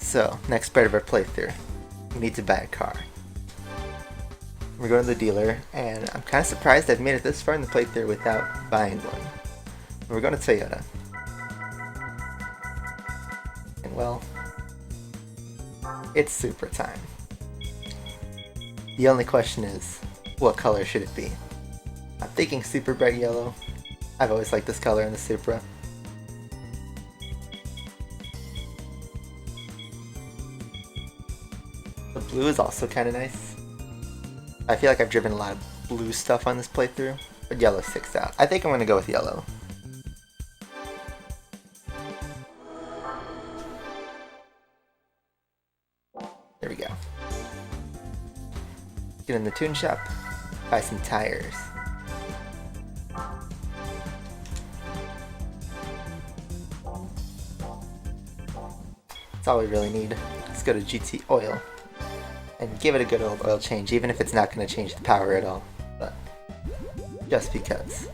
So, next part of our playthrough. We need to buy a car. We're going to the dealer, and I'm kind of surprised I've made it this far in the playthrough without buying one. We're going to Toyota. And well, it's Supra time. The only question is, what color should it be? I'm thinking super bright yellow. I've always liked this color in the Supra. The blue is also kind of nice. I feel like I've driven a lot of blue stuff on this playthrough, but yellow sticks out. I think I'm going to go with yellow. There we go. Get in the tune shop, buy some tires. That's all we really need. Let's go to GT Oil and give it a good old oil change, even if it's not going to change the power at all, but just because.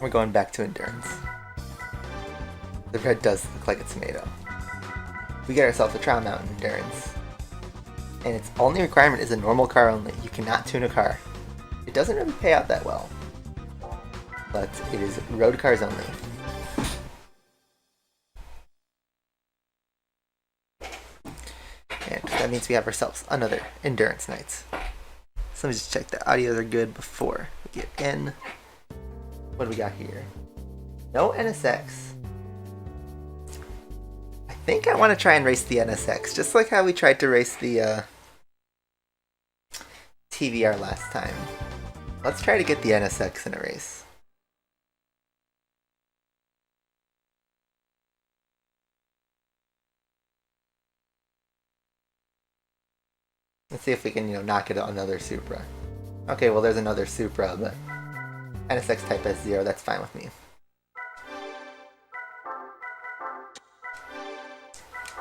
We're going back to endurance. The red does look like a tomato. We get ourselves a trial mount in endurance, and its only requirement is a normal car only. You cannot tune a car. It doesn't really pay out that well, but it is road cars only. And that means we have ourselves another endurance night. So let me just check the audios are good before we get in. What do we got here? No NSX. I think I want to try and race the NSX, just like how we tried to race the TVR last time. Let's try to get the NSX in a race. Let's see if we can, knock it on another Supra. Okay, well there's another Supra, but NSX Type S0, that's fine with me.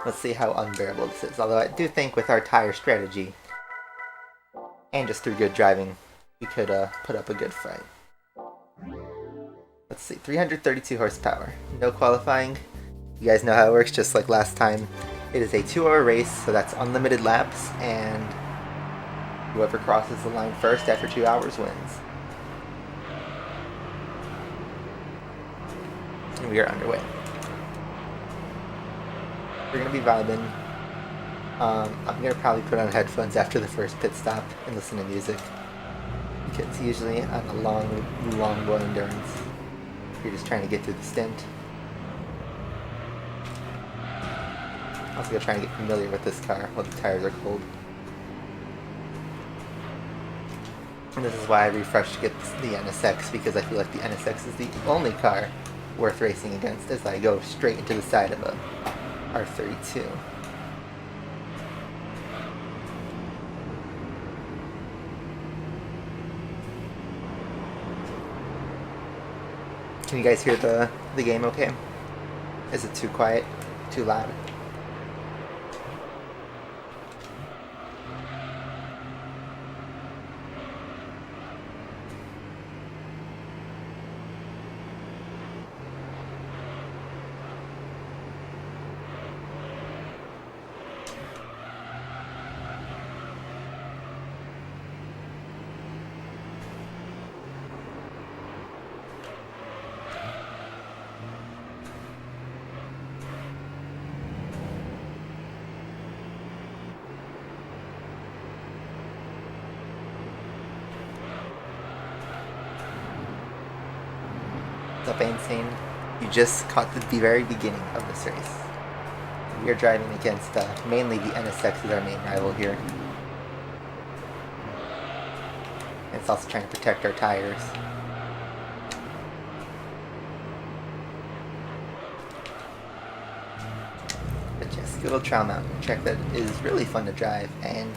Let's see how unbearable this is, although I do think with our tire strategy, and just through good driving, we could put up a good fight. Let's see, 332 horsepower, no qualifying. You guys know how it works, just like last time. It is a 2-hour race, so that's unlimited laps, and whoever crosses the line first after 2 hours wins. And we are underway. We're going to be vibing. I'm going to probably put on headphones after the first pit stop and listen to music. Because usually on a long boy endurance, you're just trying to get through the stint. Also going to try and get familiar with this car while the tires are cold. And this is why I refreshed to get the NSX, because I feel like the NSX is the only car worth racing against as I go straight into the side of a R32. Can you guys hear the game okay? Is it too quiet? Too loud? What's up, Insane? You just caught the very beginning of this race. We are driving against mainly the NSX is our main rival here. And it's also trying to protect our tires. But yes, good old trial mountain track that is really fun to drive, and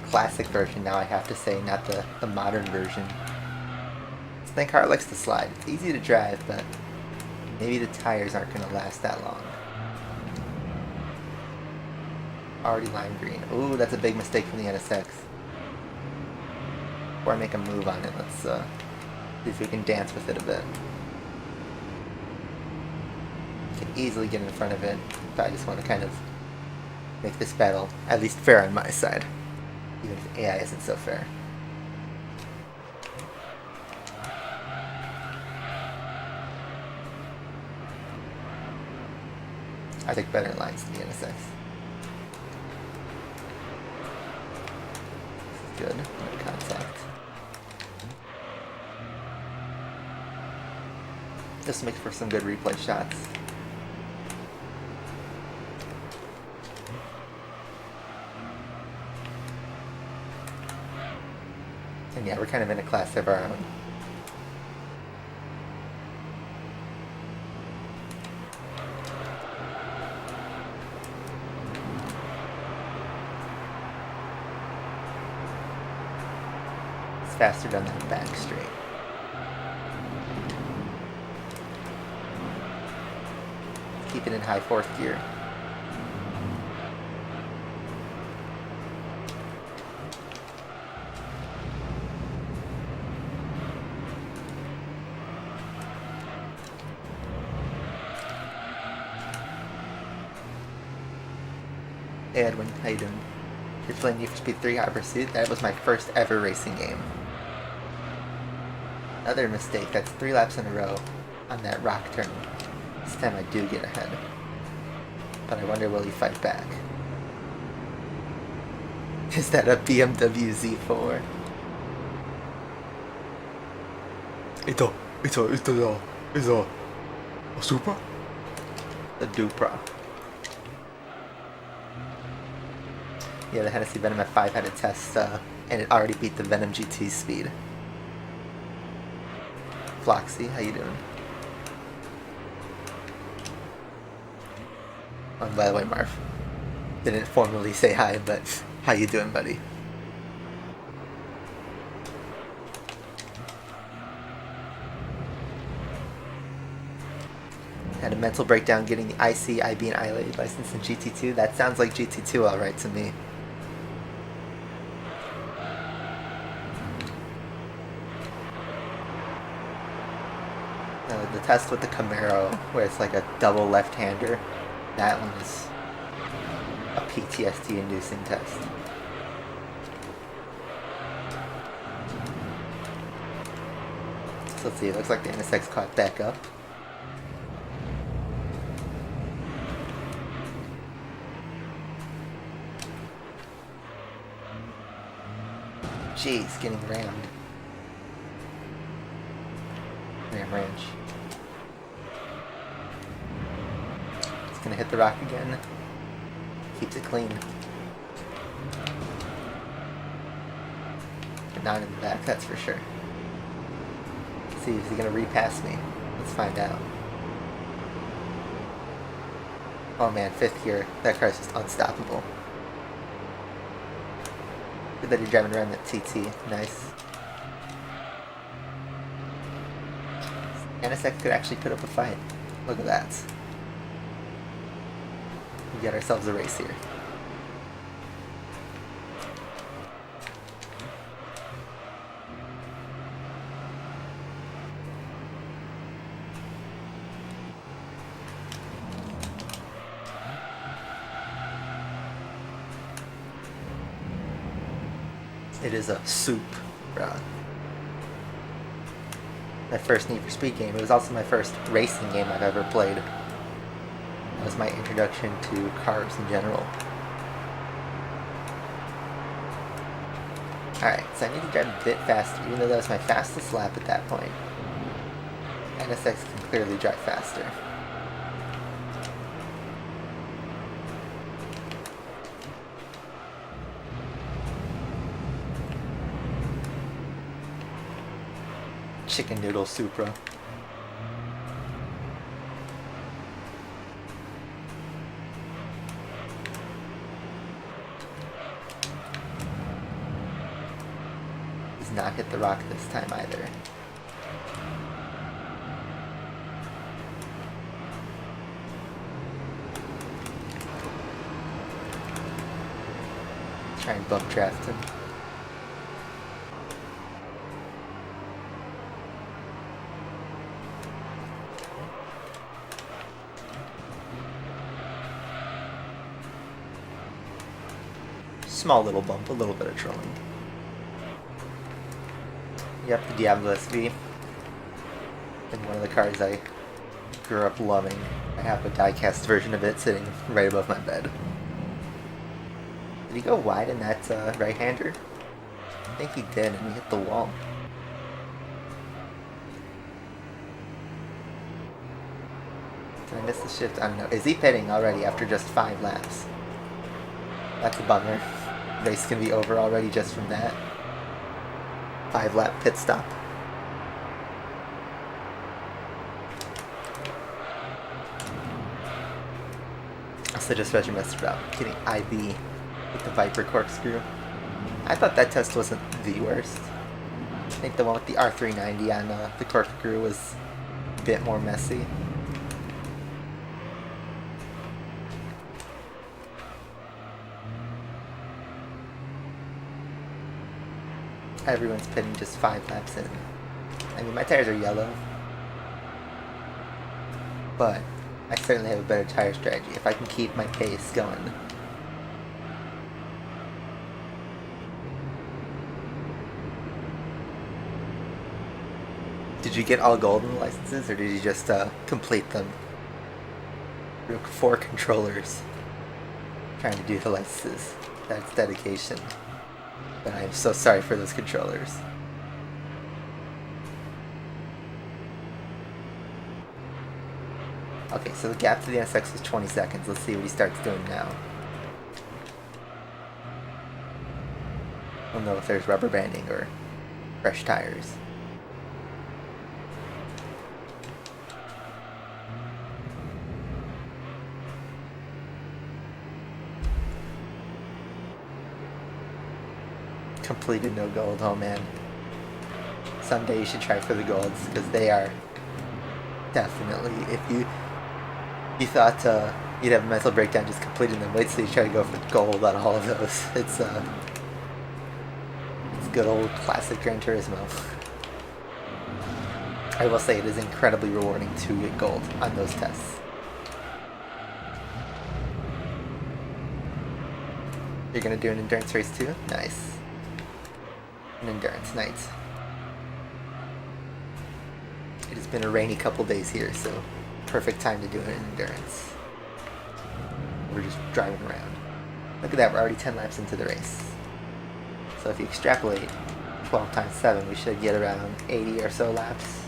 classic version now I have to say, not the modern version. This car likes to slide. It's easy to drive, but maybe the tires aren't going to last that long. Already lime green. Ooh, that's a big mistake from the NSX. Before I make a move on it, let's see if we can dance with it a bit. Can easily get in front of it, but I just want to kind of make this battle at least fair on my side, even if AI isn't so fair. I think better lines than the NSX. This is good. No contact. This makes for some good replay shots. And yeah, we're kind of in a class of our own. It's faster down that back straight. Keep it in high fourth gear. Hey Edwin, how you doing? You're playing Need for Speed 3 Hot Pursuit? That was my first ever racing game. Another mistake, that's 3 laps in a row on that rock turn. This time I do get ahead. But I wonder, will he fight back? Is that a BMW Z4? It's a Supra? The Dupra. Yeah, the Hennessy Venom F5 had a test, and it already beat the Venom GT speed. Floxy, how you doing? Oh, by the way, Marv, didn't formally say hi, but how you doing, buddy? Had a mental breakdown getting the IC, IB, and ILA license in GT2. That sounds like GT2 alright to me. The test with the Camaro, where it's like a double left-hander, that one is a PTSD-inducing test. So let's see, it looks like the NSX caught back up. Jeez, getting rammed. Ram ranch. It's gonna hit the rock again. Keeps it clean. But not in the back, that's for sure. Let's see, is he gonna repass me? Let's find out. Oh man, 5th gear. That car's just unstoppable. Good that you're driving around that TT. Nice. NSX could actually put up a fight. Look at that. We get ourselves a race here. It is a soup, bro. My first Need for Speed game. It was also my first racing game I've ever played. That was my introduction to cars in general. Alright, so I need to drive a bit faster, even though that was my fastest lap at that point. NSX can clearly drive faster. Chicken noodle Supra. Does not hit the rock this time either. Try and bump draft him. Small little bump, a little bit of trolling. Yep, the Diablo SV. And one of the cars I grew up loving. I have a die-cast version of it sitting right above my bed. Did he go wide in that right-hander? I think he did, and he hit the wall. Did I miss the shift? I don't know. Is he pitting already after just 5 laps? That's a bummer. Race can be over already just from that. 5-lap pit stop. Also just read your message about getting IB with the Viper corkscrew. I thought that test wasn't the worst. I think the one with the R390 on the corkscrew was a bit more messy. Everyone's pitting just 5 laps in. I mean, my tires are yellow, but I certainly have a better tire strategy if I can keep my pace going. Did you get all golden licenses, or did you just complete them? 4 controllers trying to do the licenses. That's dedication. But I am so sorry for those controllers. Okay, so the gap to the NSX was 20 seconds. Let's see what he starts doing now. We'll know if there's rubber banding or fresh tires. Completed no gold, oh man. Someday you should try for the golds, because they are definitely, if you thought you'd have a mental breakdown just completing them, wait till you try to go for gold on all of those. It's good old classic Gran Turismo. I will say it is incredibly rewarding to get gold on those tests. You're gonna do an endurance race too? Nice. An endurance night. It has been a rainy couple days here, so perfect time to do an endurance. We're just driving around. Look at that, we're already 10 laps into the race. So if you extrapolate 12 times 7, we should get around 80 or so laps.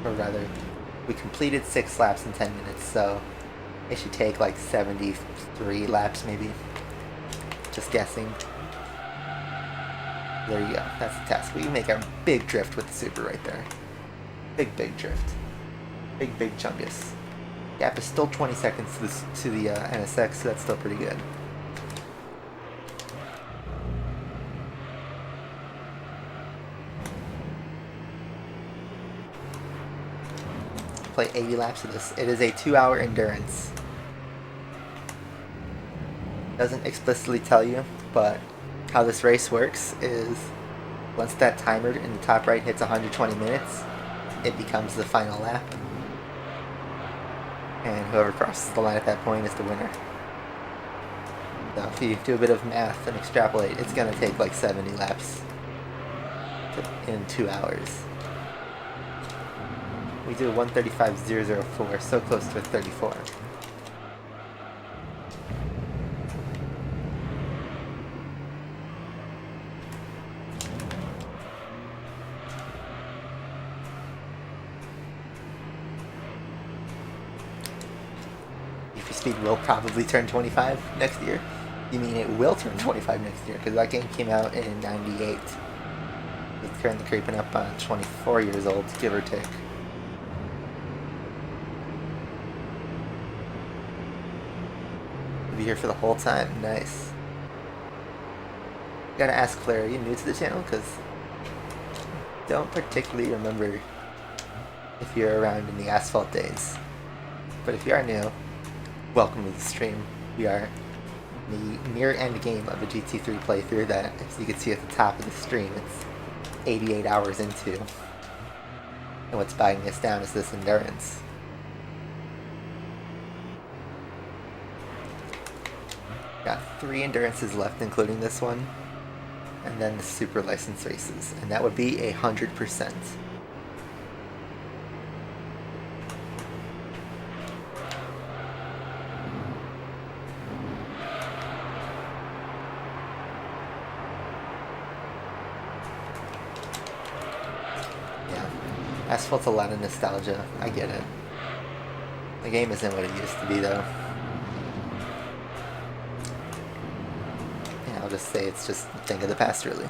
Or rather, we completed 6 laps in 10 minutes, so it should take like 73 laps maybe. Just guessing. There you go, that's the test. We make a big drift with the Super right there. Big drift. Big chungus. Gap is still 20 seconds to the NSX, so that's still pretty good. Play 80 laps of this. It is a 2-hour endurance. Doesn't explicitly tell you, but how this race works is once that timer in the top right hits 120 minutes, it becomes the final lap. And whoever crosses the line at that point is the winner. So if you do a bit of math and extrapolate, it's going to take like 70 laps in 2 hours. We do a 1:35.004, so close to a 34. Speed will probably turn 25 next year. You mean it will turn 25 next year? Because that game came out in '98. It's currently creeping up on 24 years old, give or take. You'll be here for the whole time. Nice. Gotta ask Claire, are you new to the channel? Because don't particularly remember if you're around in the asphalt days. But if you are new, welcome to the stream. We are in the near end game of a GT3 playthrough that, as you can see at the top of the stream, it's 88 hours into. And what's bogging us down is this endurance. 3 endurances left, including this one, and then the super license races, and that would be 100%. Yeah, Asphalt's a lot of nostalgia. I get it. The game isn't what it used to be, though. Yeah, I'll just say it's just a thing of the past, really.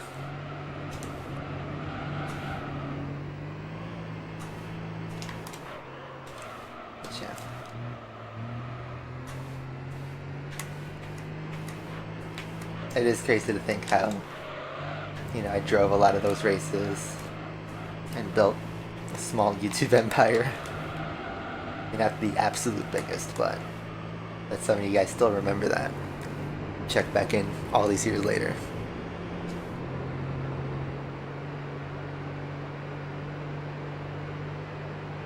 But yeah. It is crazy to think how, you know, I drove a lot of those races and built a small YouTube empire. Not the absolute biggest, but that some of you guys still remember that. Check back in all these years later.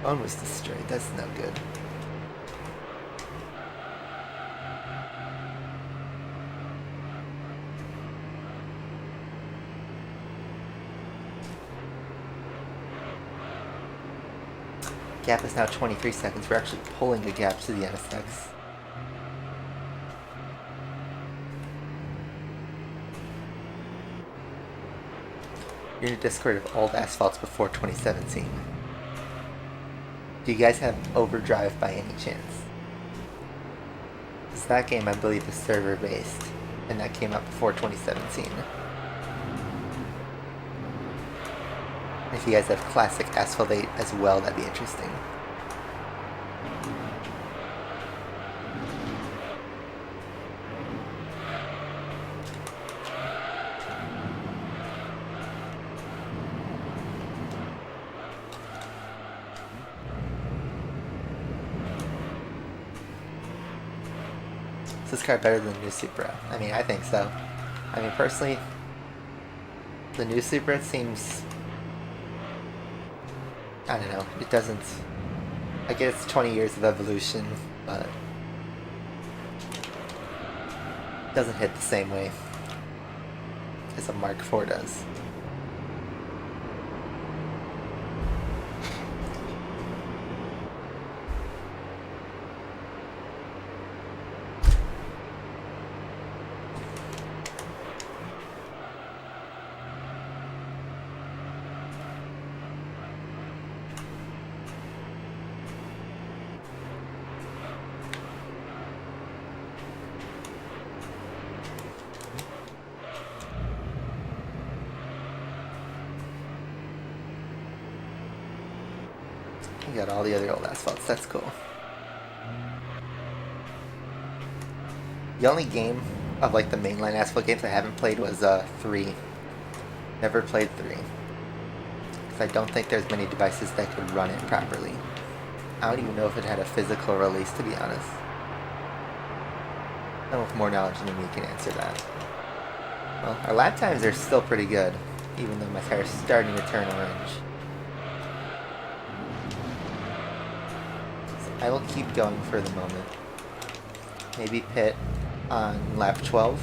Phone was destroyed, that's no good. Gap is now 23 seconds. We're actually pulling a gap to the NSX. You're in a Discord of old asphalts before 2017. Do you guys have Overdrive by any chance? Because that game, I believe, is server based, and that came out before 2017. If you guys have classic Asphalt 8 as well, that'd be interesting. Is this car better than the new Supra? I mean, I think so. I mean, personally, the new Supra seems... I don't know, it doesn't... I guess it's 20 years of evolution, but... it doesn't hit the same way as a Mark IV does. You got all the other old asphalts, that's cool. The only game of like the mainline asphalt games I haven't played was 3. Never played 3. Because I don't think there's many devices that could run it properly. I don't even know if it had a physical release, to be honest. Someone with more knowledge than me can answer that. Well, our lap times are still pretty good, even though my tire's starting to turn orange. I will keep going for the moment. Maybe pit on lap 12.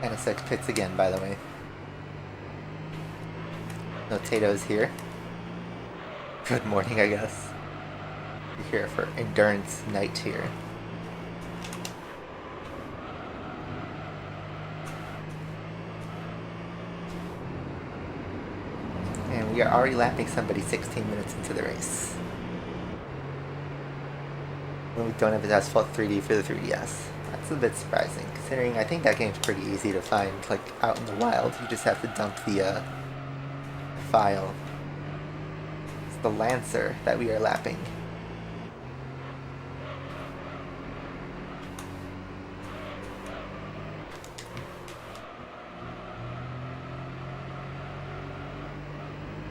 NSX pits again, by the way. No Tato's here. Good morning, I guess. We're here for endurance night here. And we are already lapping somebody 16 minutes into the race. When we don't have his Asphalt 3D for the 3DS. That's a bit surprising, considering I think that game's pretty easy to find, like, out in the wild. You just have to dump the file. It's the Lancer that we are lapping.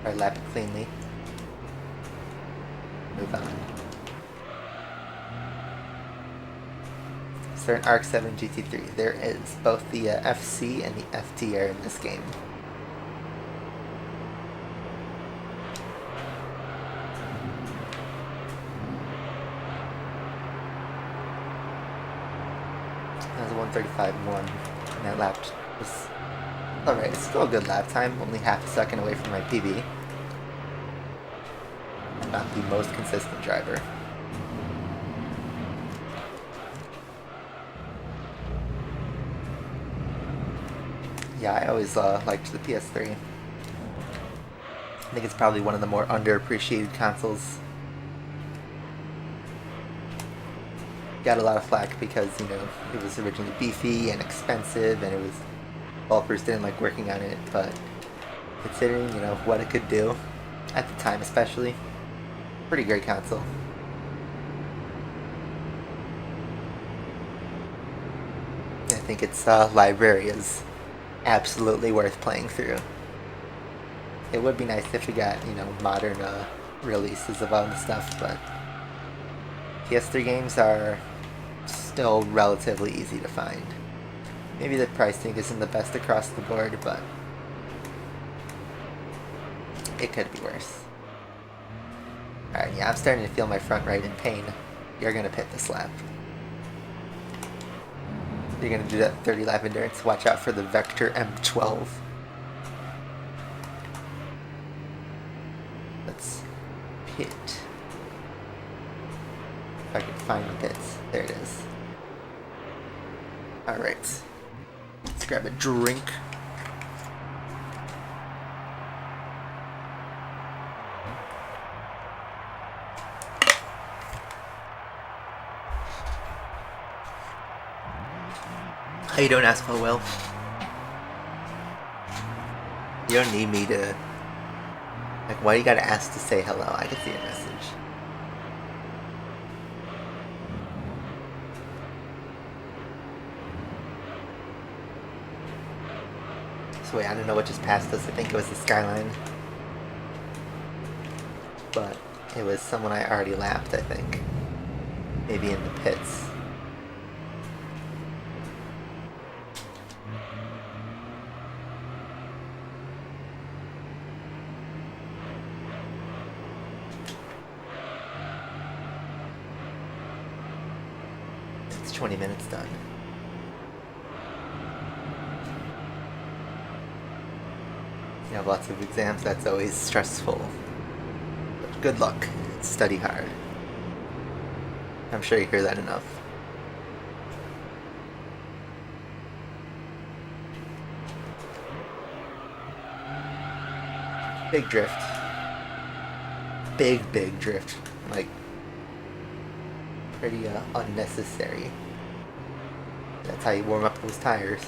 Alright, lap it cleanly. Move on. Is there an Arc 7 GT3? There is. Both the FC and the FT are in this game. 1:35.1, and that lap was alright. It's still a good lap time, only half a second away from my PB. I'm not the most consistent driver. Yeah, I always liked the PS3. I think it's probably one of the more underappreciated consoles. Got a lot of flack because, you know, it was originally beefy and expensive, and it was, developers didn't like working on it, but considering, you know, what it could do at the time especially, pretty great console. I think its library is absolutely worth playing through. It would be nice if we got, you know, modern releases of all the stuff, but PS3 games are still relatively easy to find. Maybe the pricing isn't the best across the board, but it could be worse. Alright, yeah, I'm starting to feel my front right in pain. You're gonna pit this lap. You're gonna do that 30 lap endurance. Watch out for the Vector M12. Let's pit. If I can find the pits. There it is. Alright. Let's grab a drink. How you doing, Asphalt Will? You don't need me to... Like, why you gotta ask to say hello? I can see your message. So wait, I don't know what just passed us. I think it was the Skyline. But it was someone I already lapped, I think. Maybe in the pits. It's 20 minutes done. You have lots of exams, that's always stressful. But good luck. Study hard. I'm sure you hear that enough. Big drift. Big drift. Like, pretty unnecessary. That's how you warm up those tires.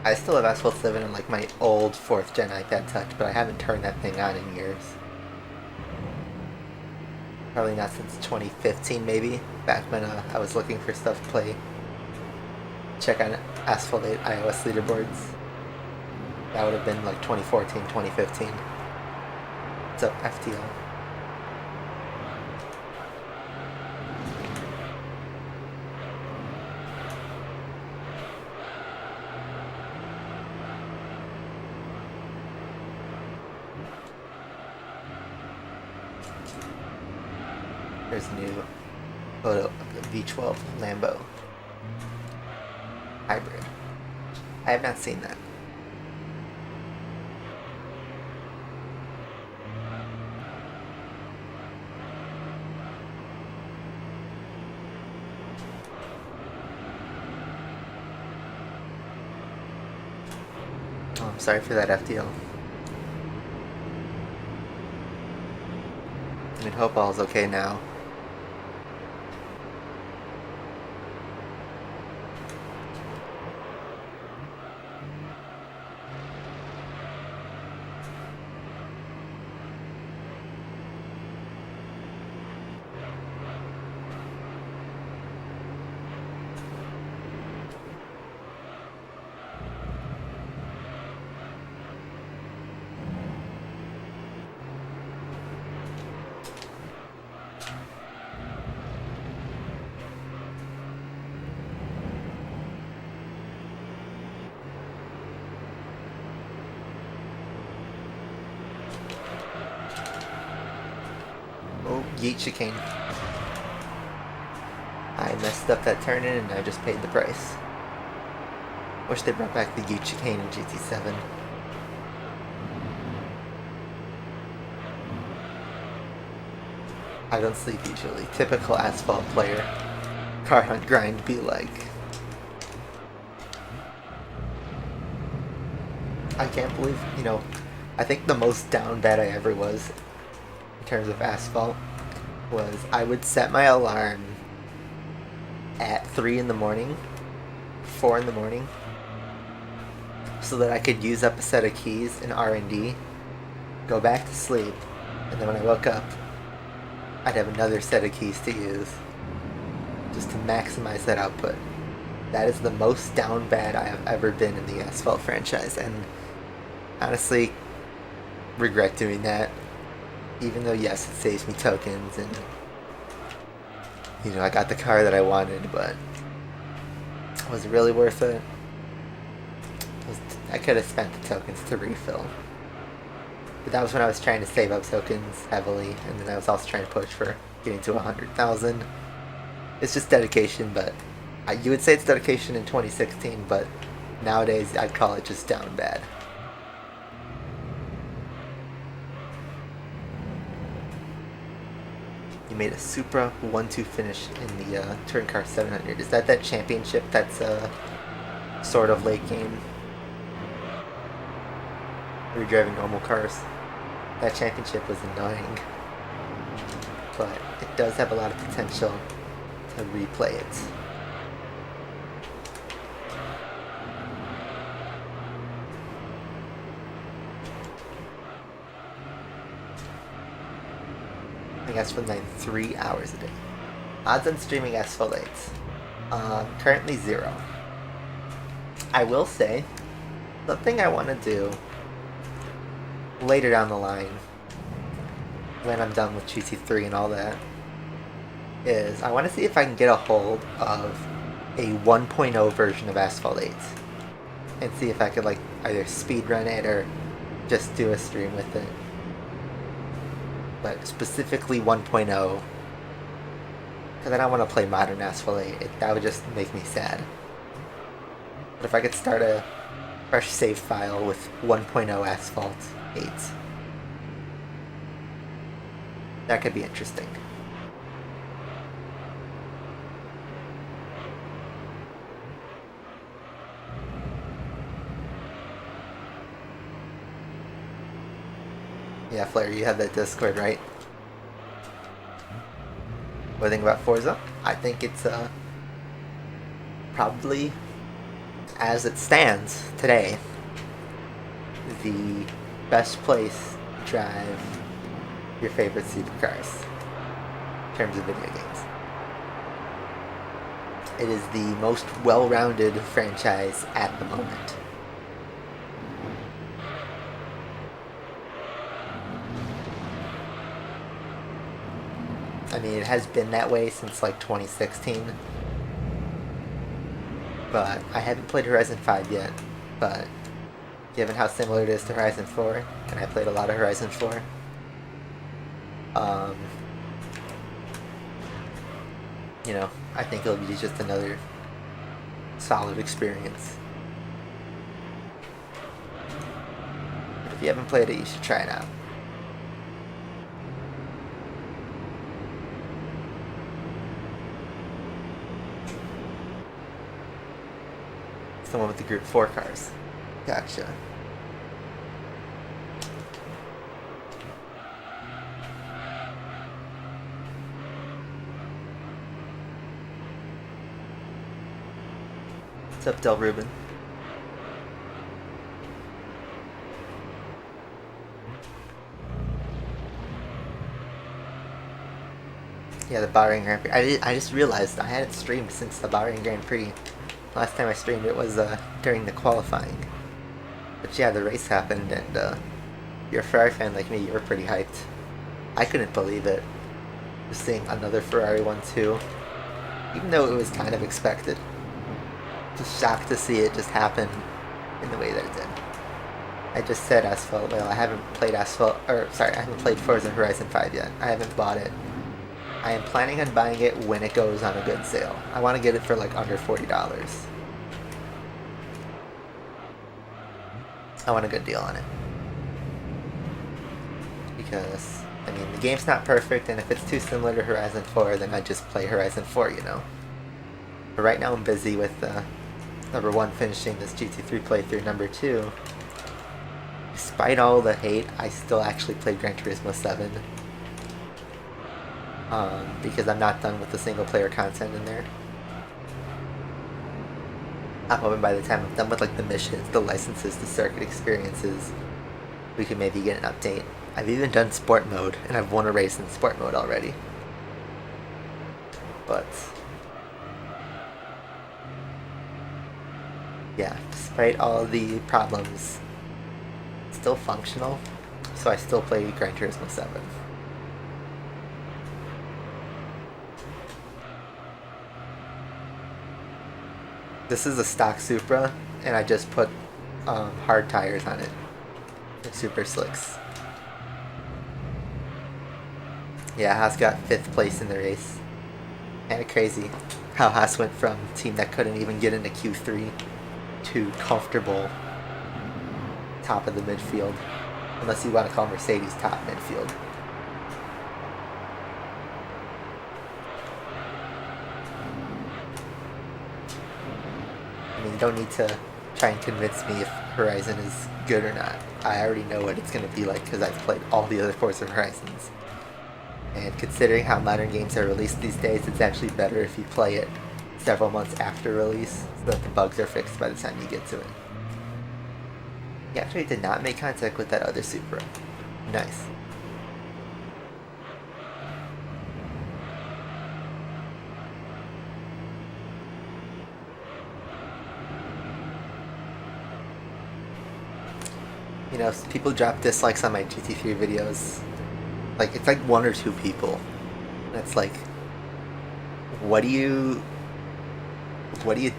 I still have Asphalt 7 on like my old 4th gen iPad Touch, but I haven't turned that thing on in years. Probably not since 2015 maybe, back when I was looking for stuff to play. Check on Asphalt 8 iOS leaderboards. That would have been like 2014, 2015. What's up, FTL? There's a new photo of the V12 Lambo hybrid. I have not seen that. Oh, I'm sorry for that, FTL. I mean, hope all's okay now. Oh, yeet chicane. I messed up that turn in and I just paid the price. Wish they brought back the yeet chicane in GT7. I don't sleep usually. Typical asphalt player. Car hunt grind be like. I can't believe, you know, I think the most down bad I ever was in terms of asphalt was I would set my alarm at 3 in the morning, 4 in the morning, so that I could use up a set of keys in R&D, go back to sleep, and then when I woke up, I'd have another set of keys to use just to maximize that output. That is the most down bad I have ever been in the asphalt franchise, and honestly regret doing that, even though yes, it saves me tokens and you know I got the car that I wanted, but was it really worth it? I could have spent the tokens to refill, but that was when I was trying to save up tokens heavily, and then I was also trying to push for getting to 100,000. It's just dedication, but you would say it's dedication in 2016, but nowadays I'd call it just down bad. You made a Supra 1-2 finish in the Touring Car 700. Is that championship that's sort of late game? Were you driving normal cars? That championship was annoying, but it does have a lot of potential to replay it. I guess for 3 hours a day. Odds on streaming Asphalt 8. Currently 0. I will say, something I want to do later down the line, when I'm done with GT3 and all that, is I want to see if I can get a hold of a 1.0 version of Asphalt 8 and see if I could like either speedrun it or just do a stream with it. But specifically 1.0, because I don't want to play modern Asphalt 8. That would just make me sad. But if I could start a fresh save file with 1.0 Asphalt 8, that could be interesting. Yeah, Flair, you have that Discord, right? What do you think about Forza? I think it's probably, as it stands today, the best place to drive your favorite supercars in terms of video games. It is the most well-rounded franchise at the moment. I mean, it has been that way since like 2016, but I haven't played Horizon 5 yet, but given how similar it is to Horizon 4, and I played a lot of Horizon 4, you know, I think it'll be just another solid experience. But if you haven't played it, you should try it out. Someone with the Group 4 cars. Gotcha. What's up, Del Rubin? Yeah, the Bahrain Grand Prix. I just realized I hadn't streamed since the Bahrain Grand Prix. Last time I streamed it was during the qualifying. But yeah, the race happened, and you're a Ferrari fan like me, you were pretty hyped. I couldn't believe it. Just seeing another Ferrari 1-2, even though it was kind of expected. Just shocked to see it just happen in the way that it did. I just said Asphalt. Well, I haven't played Asphalt, or sorry, I haven't played Forza Horizon 5 yet. I haven't bought it. I am planning on buying it when it goes on a good sale. I want to get it for like under $40. I want a good deal on it. Because, I mean, the game's not perfect, and if it's too similar to Horizon 4, then I just play Horizon 4, you know? But right now I'm busy with, number 1, finishing this GT3 playthrough, number 2, despite all the hate, I still actually played Gran Turismo 7. Because I'm not done with the single player content in there. I'm hoping by the time I'm done with like the missions, the licenses, the circuit experiences, we could maybe get an update. I've even done sport mode, and I've won a race in sport mode already. But yeah, despite all the problems, it's still functional, so I still play Gran Turismo 7. This is a stock Supra, and I just put hard tires on it. They're super slicks. Yeah, Haas got 5th place in the race. Kinda crazy how Haas went from a team that couldn't even get into Q3 to comfortable top of the midfield. Unless you want to call Mercedes top midfield. I mean, you don't need to try and convince me if Horizon is good or not. I already know what it's going to be like because I've played all the other Forza Horizons. And considering how modern games are released these days, it's actually better if you play it several months after release so that the bugs are fixed by the time you get to it. He actually did not make contact with that other Supra. Nice. You know, people drop dislikes on my GT3 videos. Like, it's like 1 or 2 people. And it's like, what do you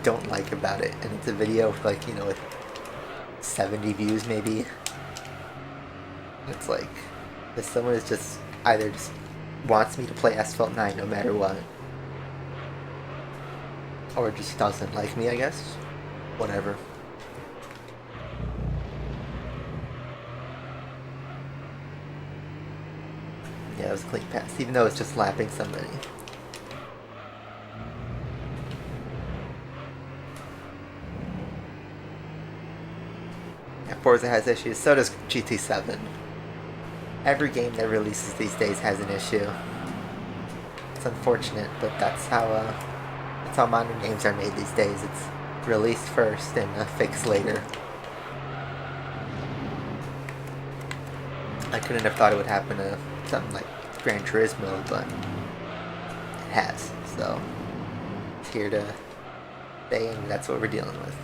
don't like about it? And it's a video with like, you know, with 70 views maybe. It's like, if someone is just either just wants me to play Asphalt 9 no matter what, or just doesn't like me, I guess. Whatever. Yeah, it was a clean pass, even though it's just lapping somebody. Yeah, Forza has issues, so does GT7. Every game that releases these days has an issue. It's unfortunate, but that's how modern games are made these days. It's released first and fixed later. I couldn't have thought it would happen to something like Gran Turismo, but it has, so it's here to stay, and that's what we're dealing with.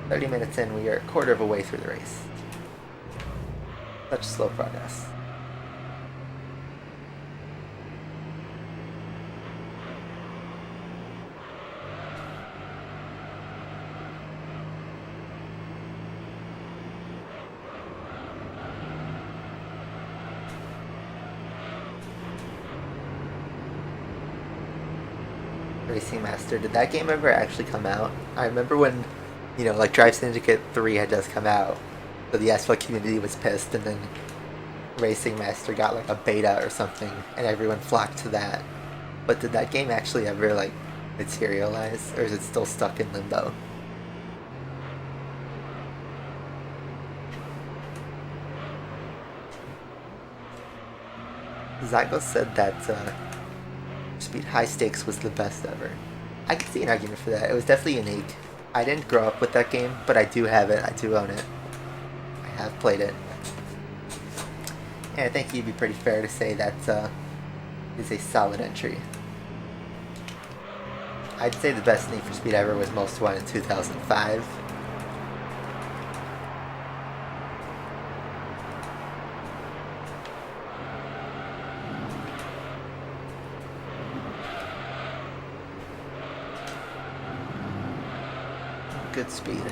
30 minutes in, we are a quarter of a way through the race. Such slow progress. Racing Master, did that game ever actually come out? I remember when, you know, like Drive Syndicate 3 had just come out, so the Asphalt community was pissed, and then Racing Master got like a beta or something, and everyone flocked to that. But did that game actually ever like materialize, or is it still stuck in limbo? Zygo said that Speed High Stakes was the best ever. I could see an argument for that. It was definitely unique. I didn't grow up with that game, but I do have it. I do own it. I have played it. And I think it'd be pretty fair to say that is a solid entry. I'd say the best Need for Speed ever was Most Wanted in 2005. Good speed.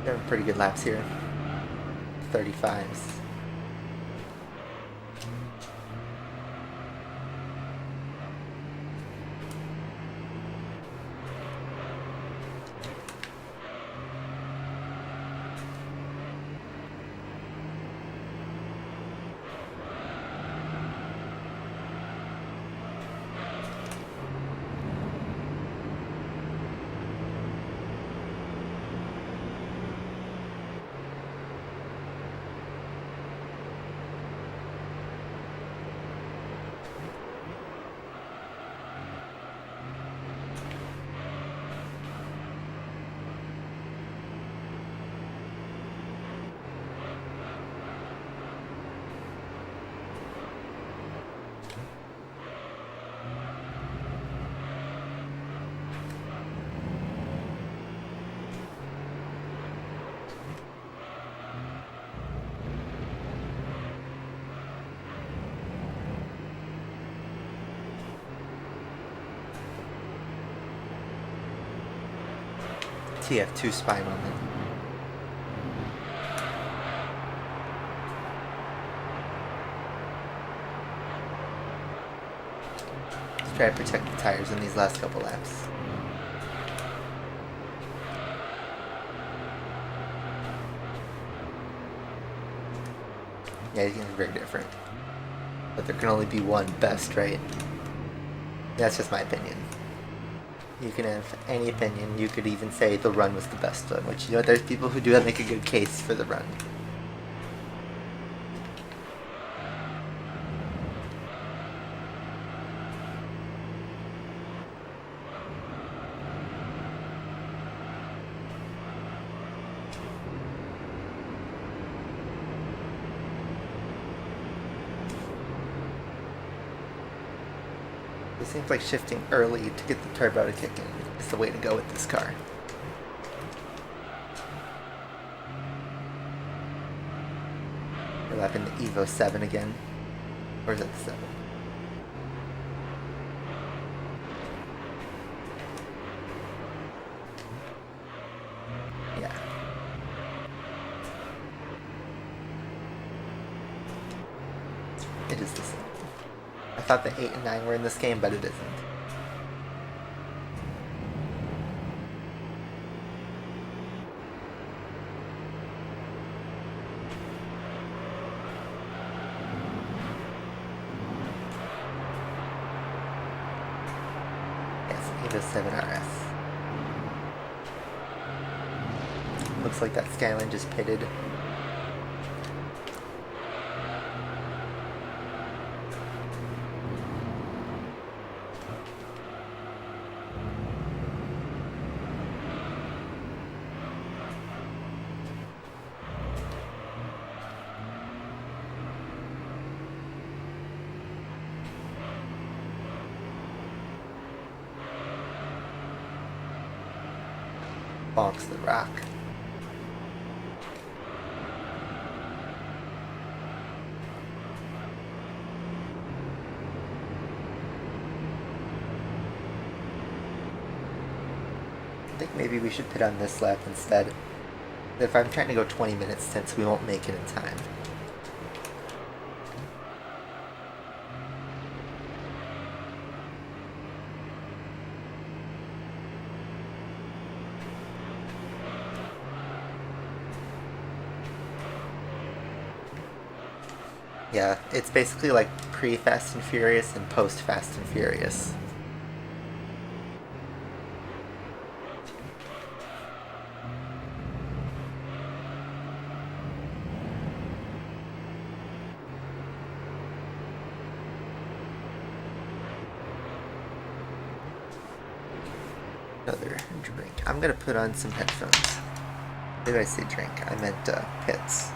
They're pretty good laps here. 35s. TF2 spy moment. Let's try to protect the tires in these last couple laps. Yeah, it's very different. But there can only be one best, right? That's just my opinion. You can have any opinion. You could even say the run was the best one, which, you know, there's people who do that make a good case for the run. It seems like shifting early to get the turbo to kick in is the way to go with this car. We're lapping the Evo 7 again. Or is it the 7? Yeah. It is the 7. I thought the 8 and 9 were in this game, but it isn't. Yes, Evo 7 RS. Looks like that Skyline just pitted. Bonks the rock. I think maybe we should pit on this lap instead. If I'm trying to go 20 minutes since we won't make it in time. Yeah, it's basically like pre-Fast and Furious and post-Fast and Furious. Another drink. I'm gonna put on some headphones. Did I say drink? I meant pits.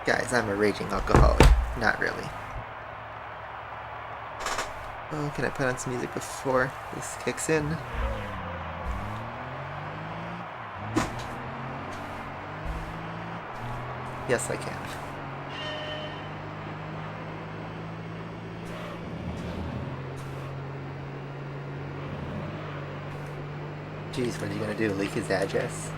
Guys, I'm a raging alcoholic. Not really. Oh, can I put on some music before this kicks in? Yes, I can. Jeez, what are you gonna do? Leak his address?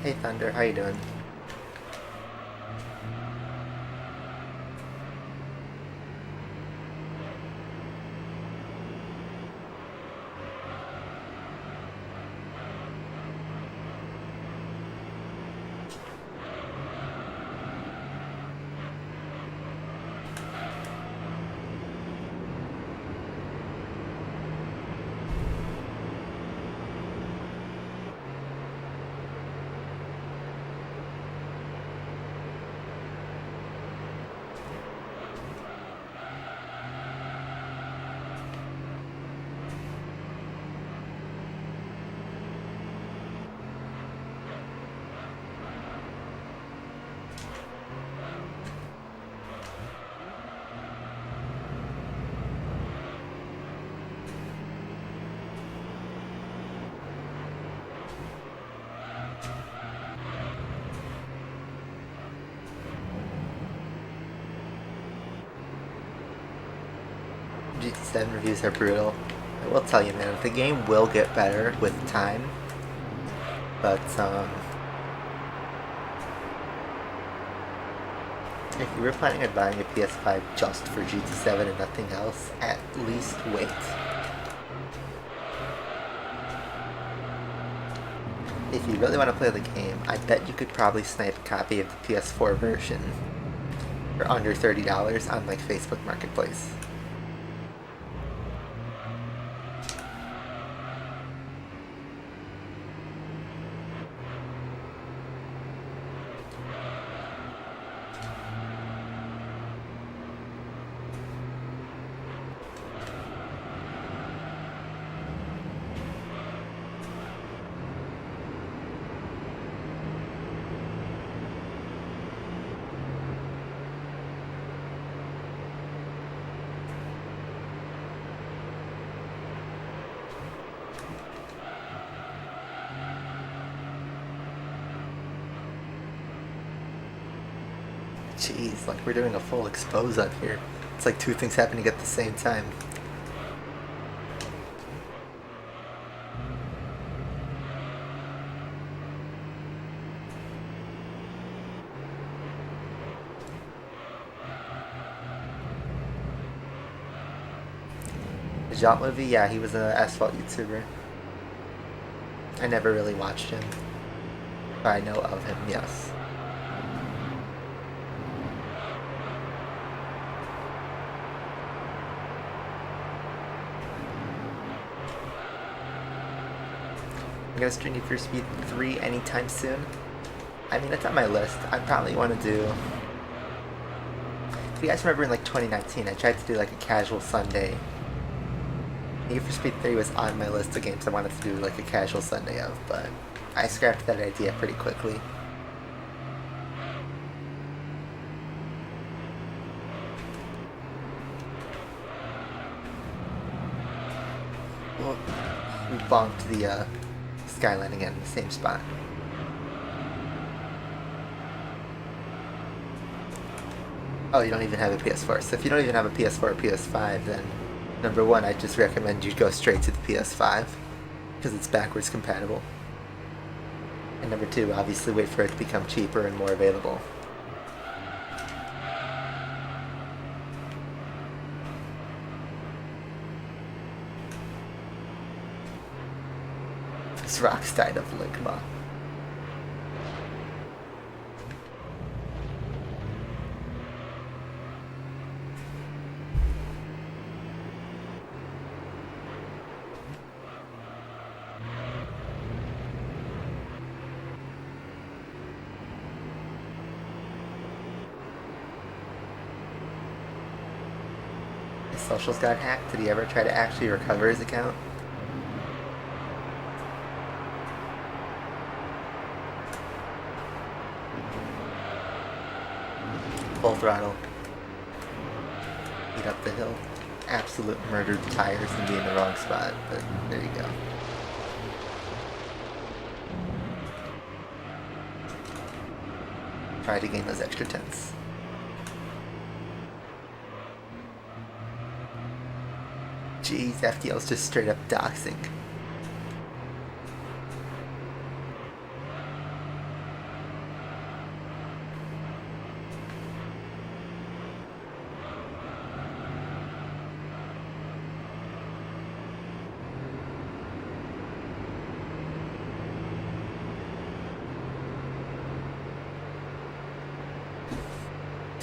Hey Thunder, how you doing? GT7 reviews are brutal. I will tell you, man, the game will get better with time, but if you were planning on buying a PS5 just for GT7 and nothing else, at least wait. If you really want to play the game, I bet you could probably snipe a copy of the PS4 version for under $30 on like Facebook Marketplace. Jeez, like we're doing a full expose up here. It's like two things happening at the same time. The Jot movie, yeah, he was an asphalt YouTuber. I never really watched him, but I know of him, yes. I'm gonna stream Need for Speed 3 anytime soon. I mean, it's on my list. I probably want to do... If you guys remember in like 2019, I tried to do like a casual Sunday. Need for Speed 3 was on my list of games I wanted to do like a casual Sunday of, but I scrapped that idea pretty quickly. Well, we bonked the Skyline again in the same spot. Oh, you don't even have a PS4. So if you don't even have a PS4 or PS5, then number one, I just recommend you go straight to the PS5 because it's backwards compatible. And number two, obviously wait for it to become cheaper and more available. This Rock's died of Ligma. His socials got hacked. Did he ever try to actually recover his account? Full throttle. Beat up the hill. Absolute murdered the tires and be in the wrong spot, but there you go. Try to gain those extra tenths. Jeez, FTL's just straight up doxing.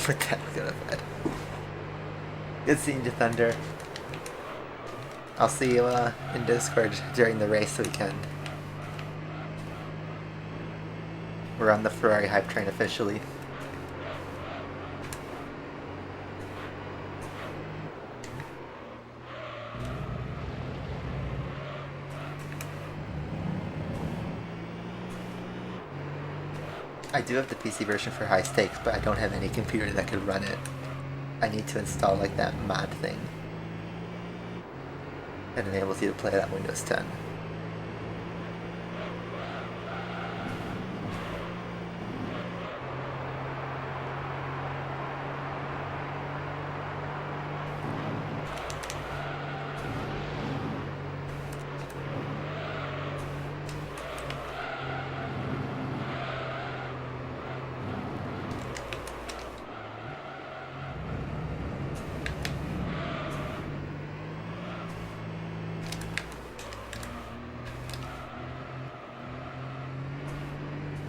put that go to bed. Good seeing you, Thunder. I'll see you in Discord during the race weekend. We're on the Ferrari hype train officially. I do have the PC version for high stakes, but I don't have any computer that could run it. I need to install like that mod thing that enables you to play it on Windows 10.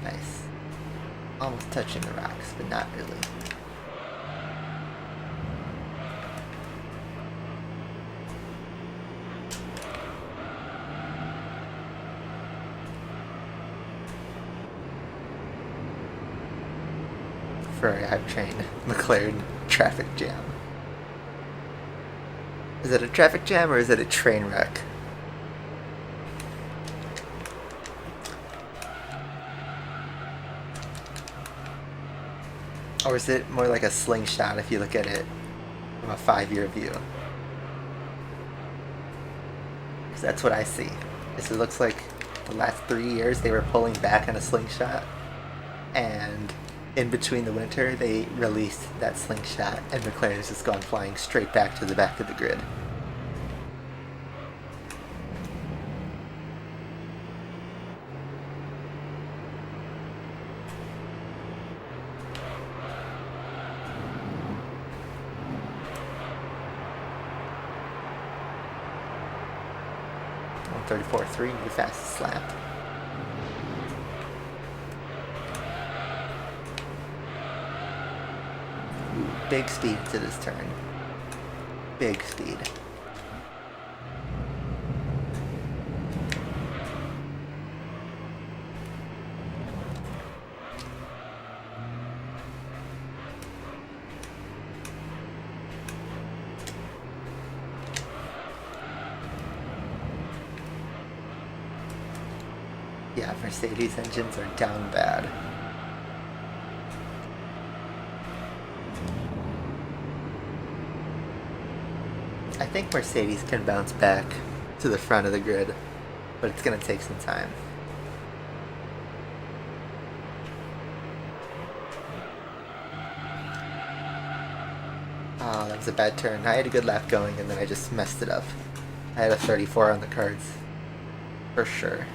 Nice. Almost touching the rocks, but not really. Ferrari hype train, McLaren traffic jam. Is it a traffic jam or is it a train wreck? Or is it more like a slingshot if you look at it from a 5-year view? Because that's what I see. It looks like the last 3 years they were pulling back on a slingshot, and in between the winter they released that slingshot and McLaren's just gone flying straight back to the back of the grid. .34.3, new fastest lap. Big speed to this turn. Big speed. Yeah, Mercedes engines are down bad. I think Mercedes can bounce back to the front of the grid, but it's going to take some time. Oh, that was a bad turn. I had a good lap going and then I just messed it up. I had a 34 on the cards. For sure.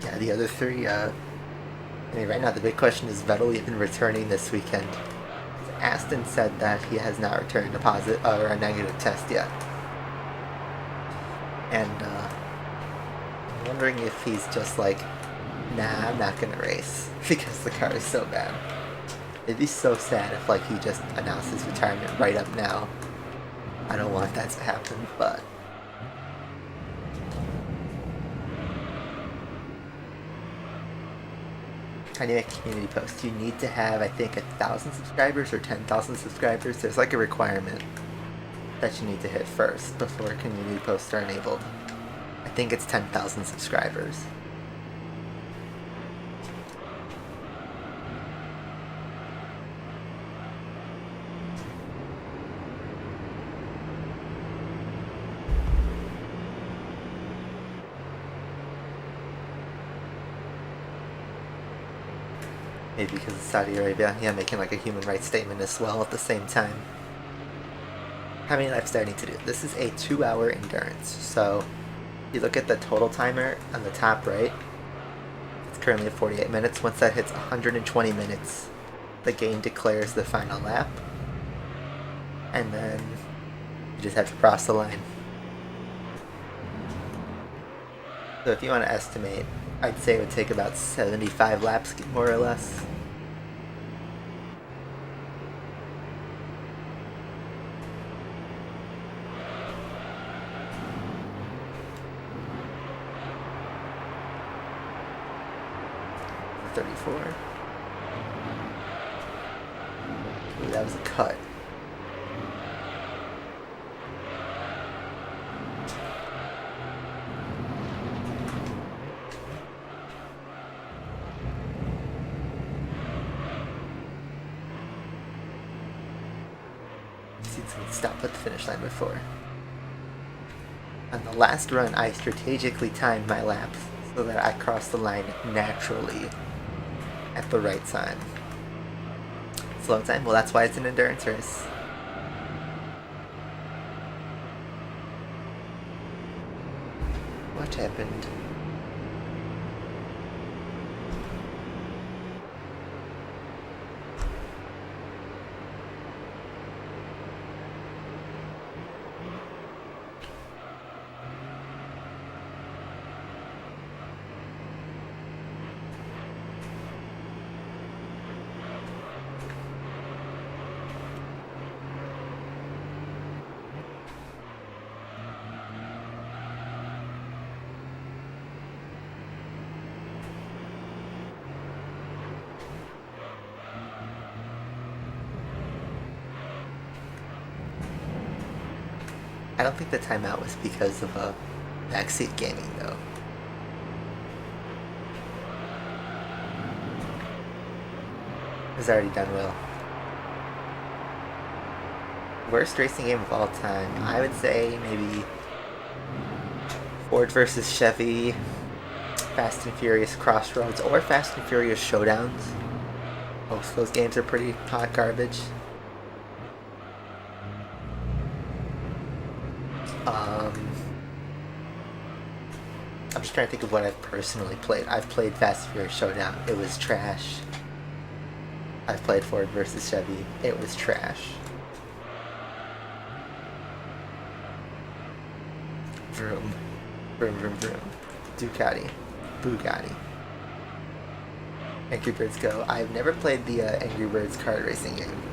Yeah, the other three, I mean, right now the big question is Vettel even returning this weekend. Aston said that he has not returned a positive or a negative test yet. And I'm wondering if he's just like, nah, I'm not gonna race because the car is so bad. It'd be so sad if like he just announced his retirement right up now. I don't want that to happen, but trying to make a community post. You need to have, I think, 1,000 subscribers or 10,000 subscribers. There's like a requirement that you need to hit first before community posts are enabled. I think it's 10,000 subscribers. Maybe because it's Saudi Arabia, yeah, making like a human rights statement as well at the same time. How many laps do I need to do? This is a 2-hour endurance, so you look at the total timer on the top right, it's currently at 48 minutes. Once that hits 120 minutes, the game declares the final lap. And then you just have to cross the line. So if you want to estimate, I'd say it would take about 75 laps, more or less. Ooh, that was a cut. Stop at the finish line before. On the last run, I strategically timed my laps so that I crossed the line naturally at the right time. Slow time? Well, that's why it's an endurance race. What happened? I don't think the timeout was because of backseat gaming, though. It was already done well. Worst racing game of all time? I would say maybe Ford versus Chevy, Fast and Furious Crossroads, or Fast and Furious Showdowns. Most of those games are pretty hot garbage. I'm just trying to think of what I've personally played. I've played Fast and Furious Showdown. It was trash. I've played Ford vs. Chevy. It was trash. Vroom. Vroom, vroom, vroom. Ducati. Bugatti. Angry Birds Go. I've never played the Angry Birds kart racing game,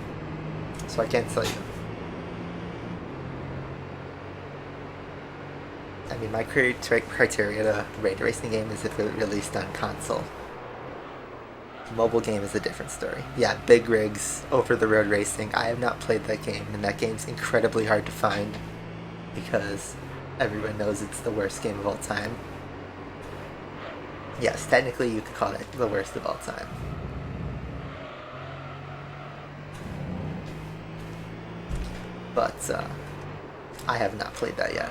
so I can't tell you. I mean, my criteria to rate a racing game is if it released on console. Mobile game is a different story. Yeah, big rigs, over-the-road racing. I have not played that game, and that game's incredibly hard to find because everyone knows it's the worst game of all time. Yes, technically you could call it the worst of all time. But I have not played that yet,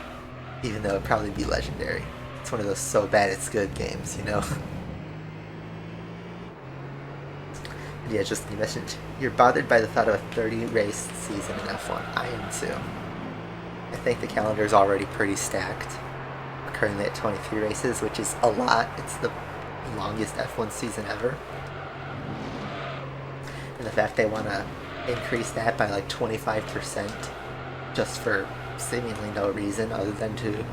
even though it'd probably be legendary. It's one of those so bad it's good games, you know? Yeah, just you mentioned you're bothered by the thought of a 30-race season in F1. I am too. I think the calendar is already pretty stacked. We're currently at 23 races, which is a lot. It's the longest F1 season ever. And the fact they want to increase that by like 25% just for seemingly no reason other than to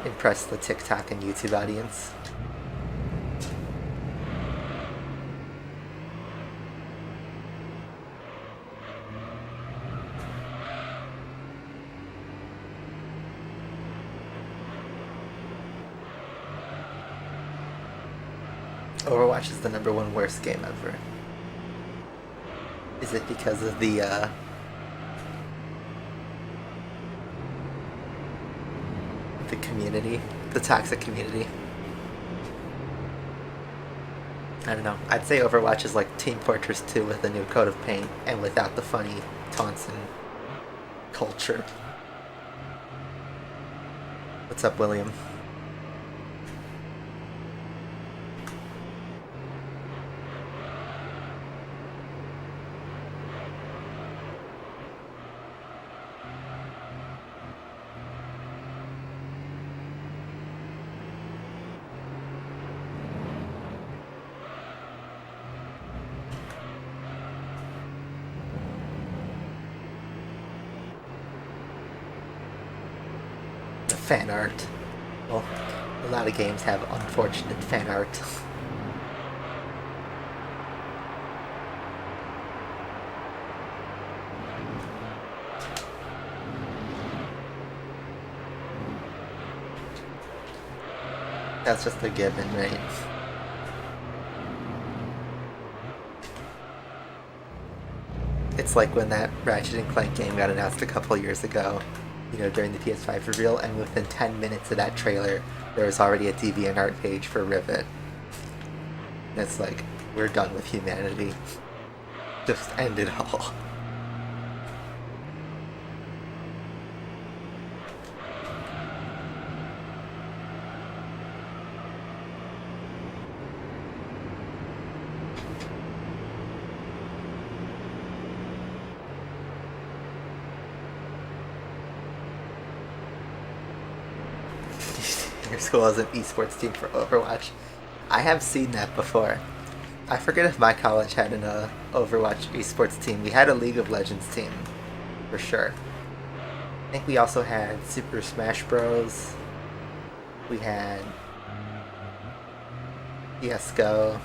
impress the TikTok and YouTube audience. Overwatch is the #1 worst game ever. Is it because of the community? The toxic community? I don't know. I'd say Overwatch is like Team Fortress 2 with a new coat of paint and without the funny taunts and culture. What's up, William? fan art. Well, a lot of games have unfortunate fan art. That's just a given, right? It's like when that Ratchet & Clank game got announced a couple years ago, you know, during the PS5 reveal, and within 10 minutes of that trailer, there was already a DeviantArt page for Rivet. And it's like, we're done with humanity. Just end it all. Your school has an esports team for Overwatch. I have seen that before. I forget if my college had an Overwatch esports team. We had a League of Legends team, for sure. I think we also had Super Smash Bros. We had CSGO.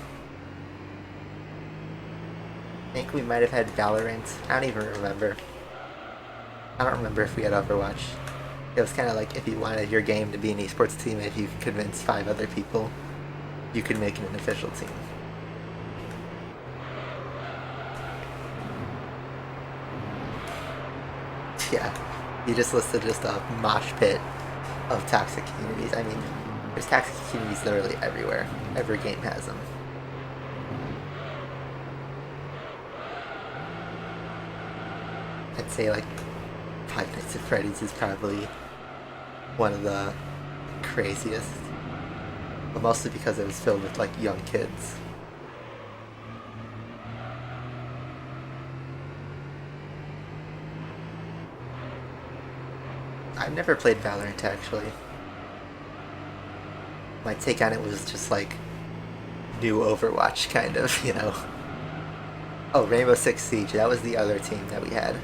I think we might have had Valorant. I don't even remember. I don't remember if we had Overwatch. It was kind of like if you wanted your game to be an esports team, if you could convince 5 other people, you could make it an official team. Yeah, you just listed just a mosh pit of toxic communities. I mean, there's toxic communities literally everywhere. Every game has them. I'd say like Five Nights at Freddy's is probably one of the craziest, but mostly because it was filled with like young kids. I've never played Valorant actually. My take on it was just like new Overwatch kind of, you know. Oh, Rainbow Six Siege, that was the other team that we had.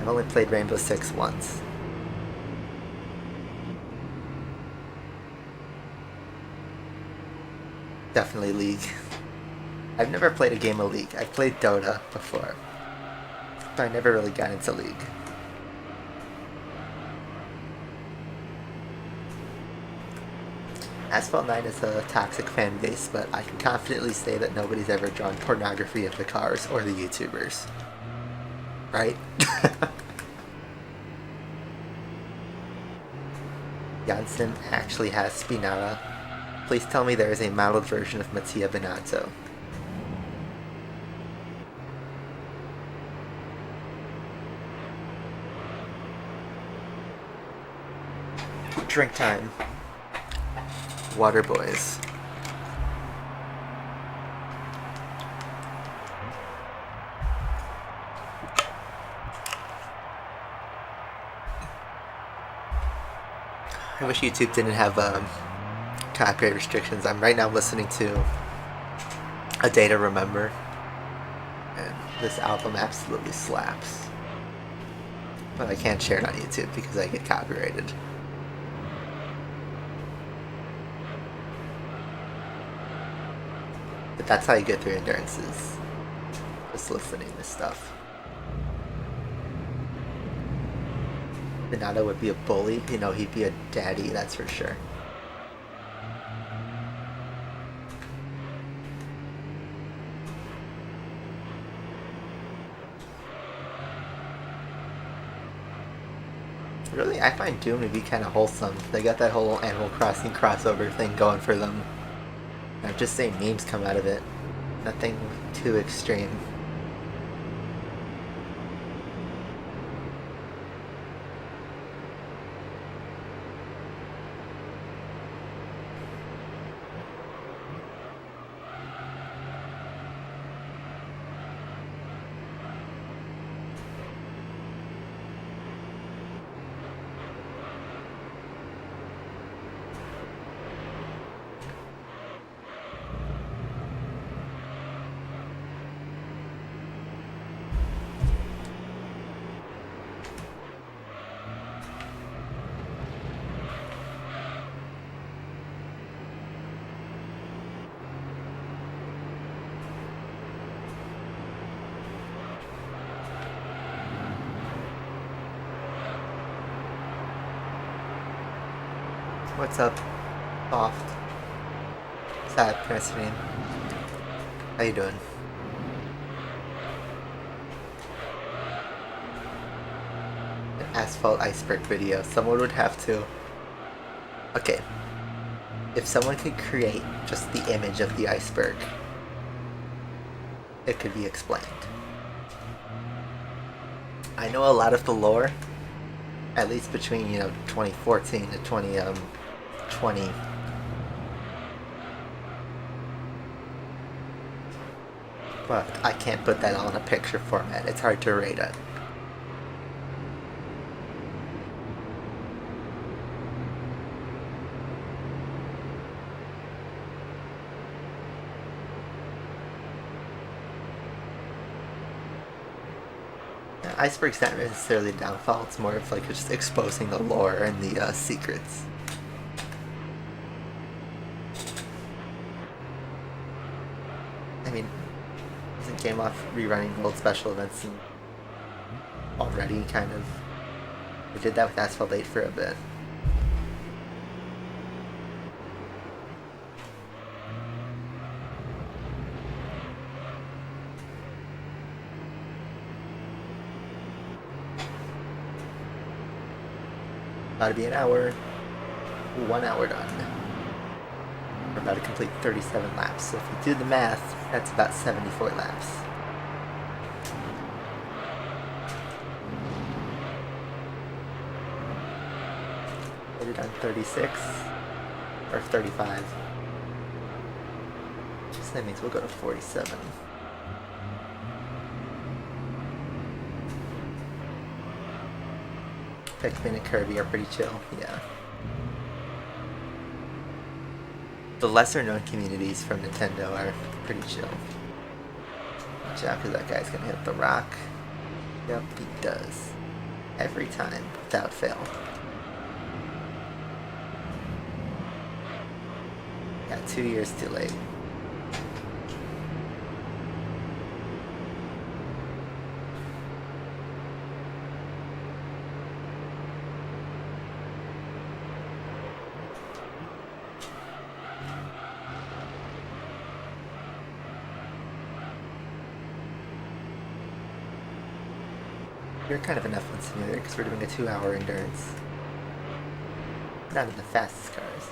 I've only played Rainbow Six once. Definitely League. I've never played a game of League. I've played Dota before, but I never really got into League. Asphalt 9 is a toxic fan base, but I can confidently say that nobody's ever drawn pornography of the cars or the YouTubers. Right? Janssen actually has Spinata. Please tell me there is a modeled version of Mattia Benato. Drink time. Water boys. I wish YouTube didn't have copyright restrictions. I'm right now listening to A Day to Remember, and this album absolutely slaps. But I can't share it on YouTube because I get copyrighted. But that's how you get through endurances. Just listening to stuff. Benato would be a bully, you know, he'd be a daddy, that's for sure. Really, I find Doom to be kind of wholesome. They got that whole Animal Crossing crossover thing going for them. I'm just saying memes come out of it. Nothing too extreme. What's up, Soft? Sad, Christine. How you doing? An asphalt iceberg video. Someone would have to... Okay. If someone could create just the image of the iceberg, it could be explained. I know a lot of the lore, at least between, 2014 to 2020. But I can't put that all in a picture format. It's hard to rate it. Iceberg's not necessarily the downfall, it's more of like just exposing the lore and the secrets. I mean, isn't Game Off rerunning gold special events and already kind of... We did that with Asphalt 8 for a bit. About to be an hour. 1 hour done. We're about to complete 37 laps. So if you do the math, that's about 74 laps. Hit it on 36 or 35. So that means we'll go to 47. Pikmin and Kirby are pretty chill, yeah. The lesser known communities from Nintendo are pretty chill. Watch out, because that guy's gonna hit the rock. Yep, he does. Every time, without fail. Yeah, 2 years too late. You're kind of an F1 simulator because we're doing a 2-hour endurance. Not in the fastest cars.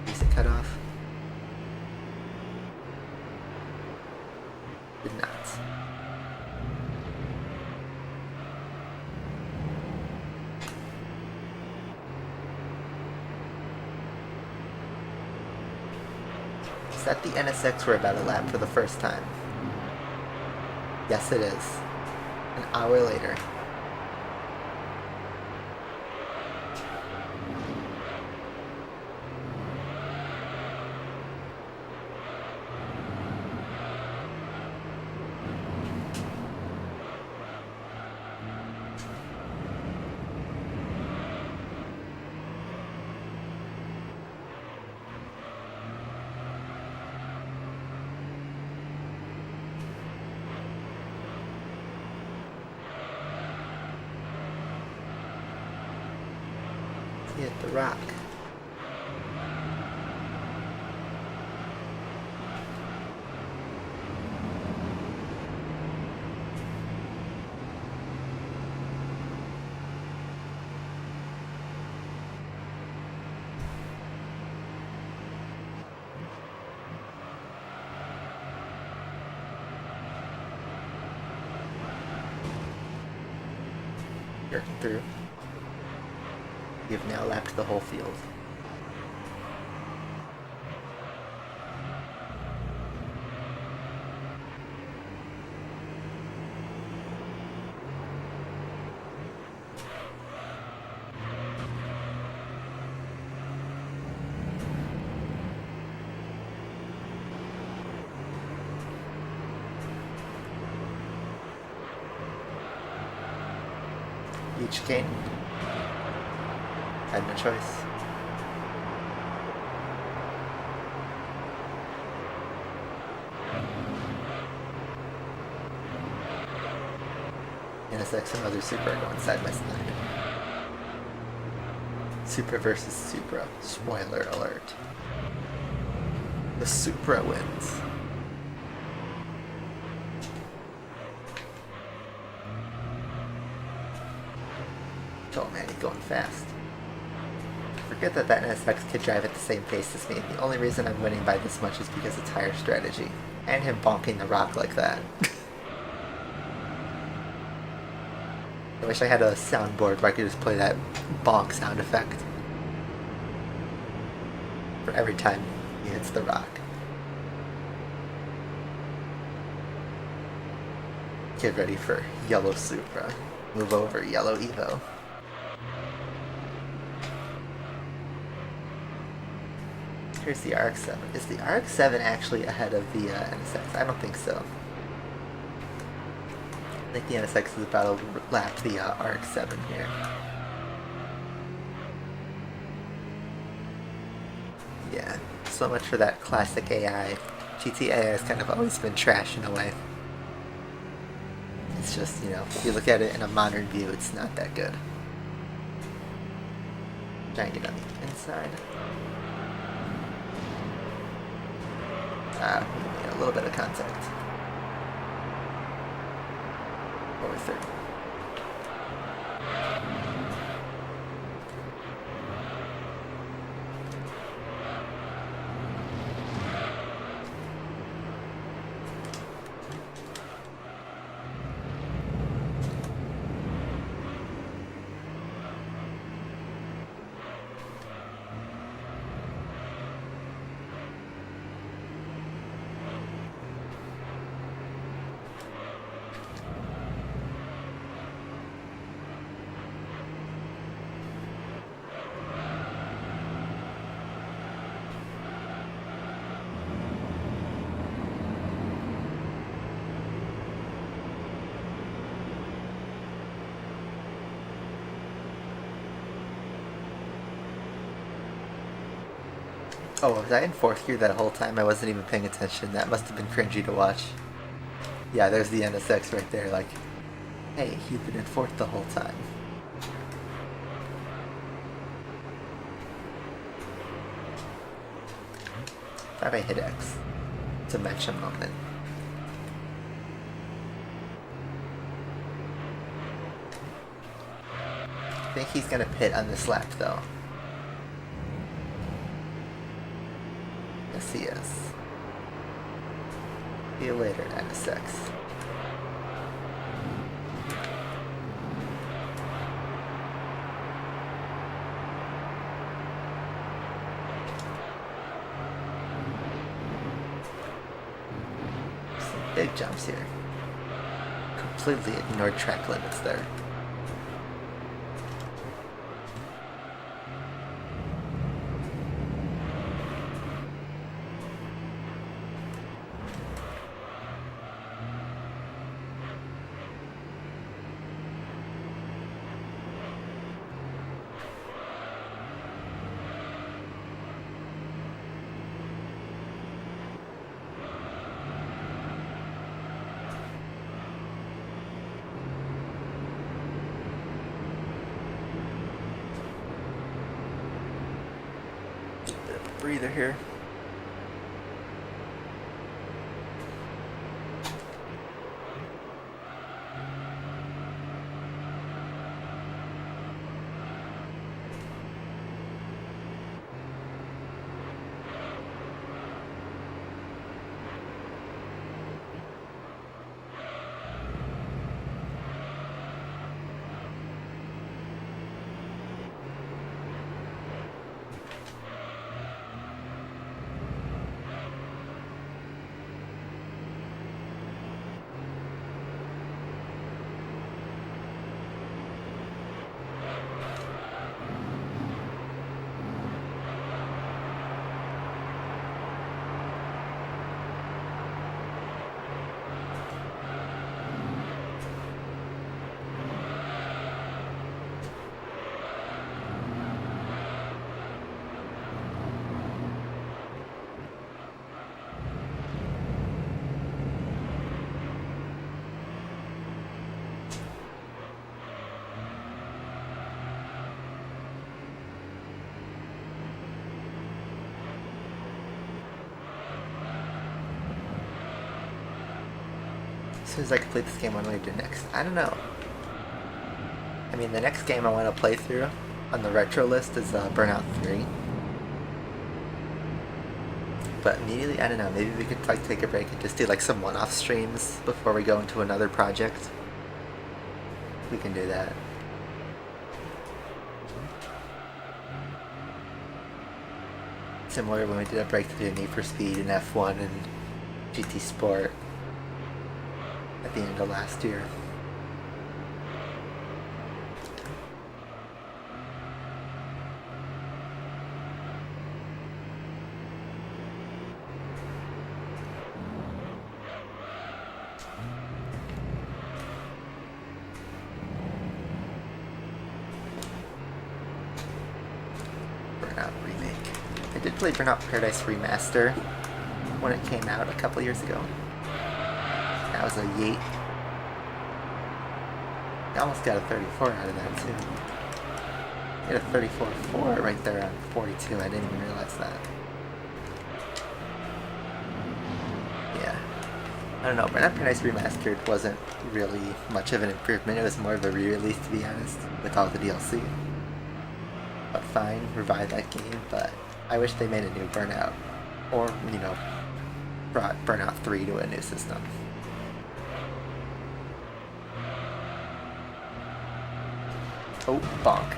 Music cut off. Did not. Is that the NSX we're about to lap for the first time? Yes, it is. An hour later. Hit the rock. Jerking through. You've now lapped the whole field. Each game. Had no choice. NSX and other Super are going side by side. Supra versus Supra. Spoiler alert. The Supra wins. Oh man, he's going fast. Forget that NSX could drive at the same pace as me. The only reason I'm winning by this much is because of tire strategy. And him bonking the rock like that. I wish I had a soundboard where I could just play that bonk sound effect for every time he hits the rock. Get ready for yellow Supra. Move over, yellow Evo. Here's the RX-7. Is the RX-7 actually ahead of the NSX? I don't think so. I think the NSX is about to lap the RX-7 here. Yeah, so much for that classic AI. GT AI has kind of always been trash in a way. It's just, you know, if you look at it in a modern view, it's not that good. Try and get on the inside. We need a little bit of contact. Over 30. Oh, was I in 4th gear that whole time? I wasn't even paying attention. That must have been cringy to watch. Yeah, there's the NSX right there, like, hey, you've been in 4th the whole time. Thought I hit X. It's a mention moment. I think he's gonna pit on this lap though. Yes, he is. See you later, NSX. Some big jumps here. Completely ignored track limits there. Breather here. soon as I complete this game, what am I going to do next? I don't know. I mean, the next game I want to play through on the retro list is Burnout 3. But immediately, I don't know, maybe we could like take a break and just do like some one-off streams before we go into another project. We can do that. Similar when we did a break to do Need for Speed and F1 and GT Sport at the end of last year. Burnout Remake. I did play Burnout Paradise Remaster when it came out a couple years ago. That was a yeet. I almost got a 34 out of that too. I got a 34.4 right there on 42. I didn't even realize that. Yeah. I don't know, Burnout Paradise Remastered wasn't really much of an improvement. It was more of a re-release, to be honest, with all the DLC. But fine, revive that game, but I wish they made a new Burnout. Or, you know, brought Burnout 3 to a new system. Oh, bonk.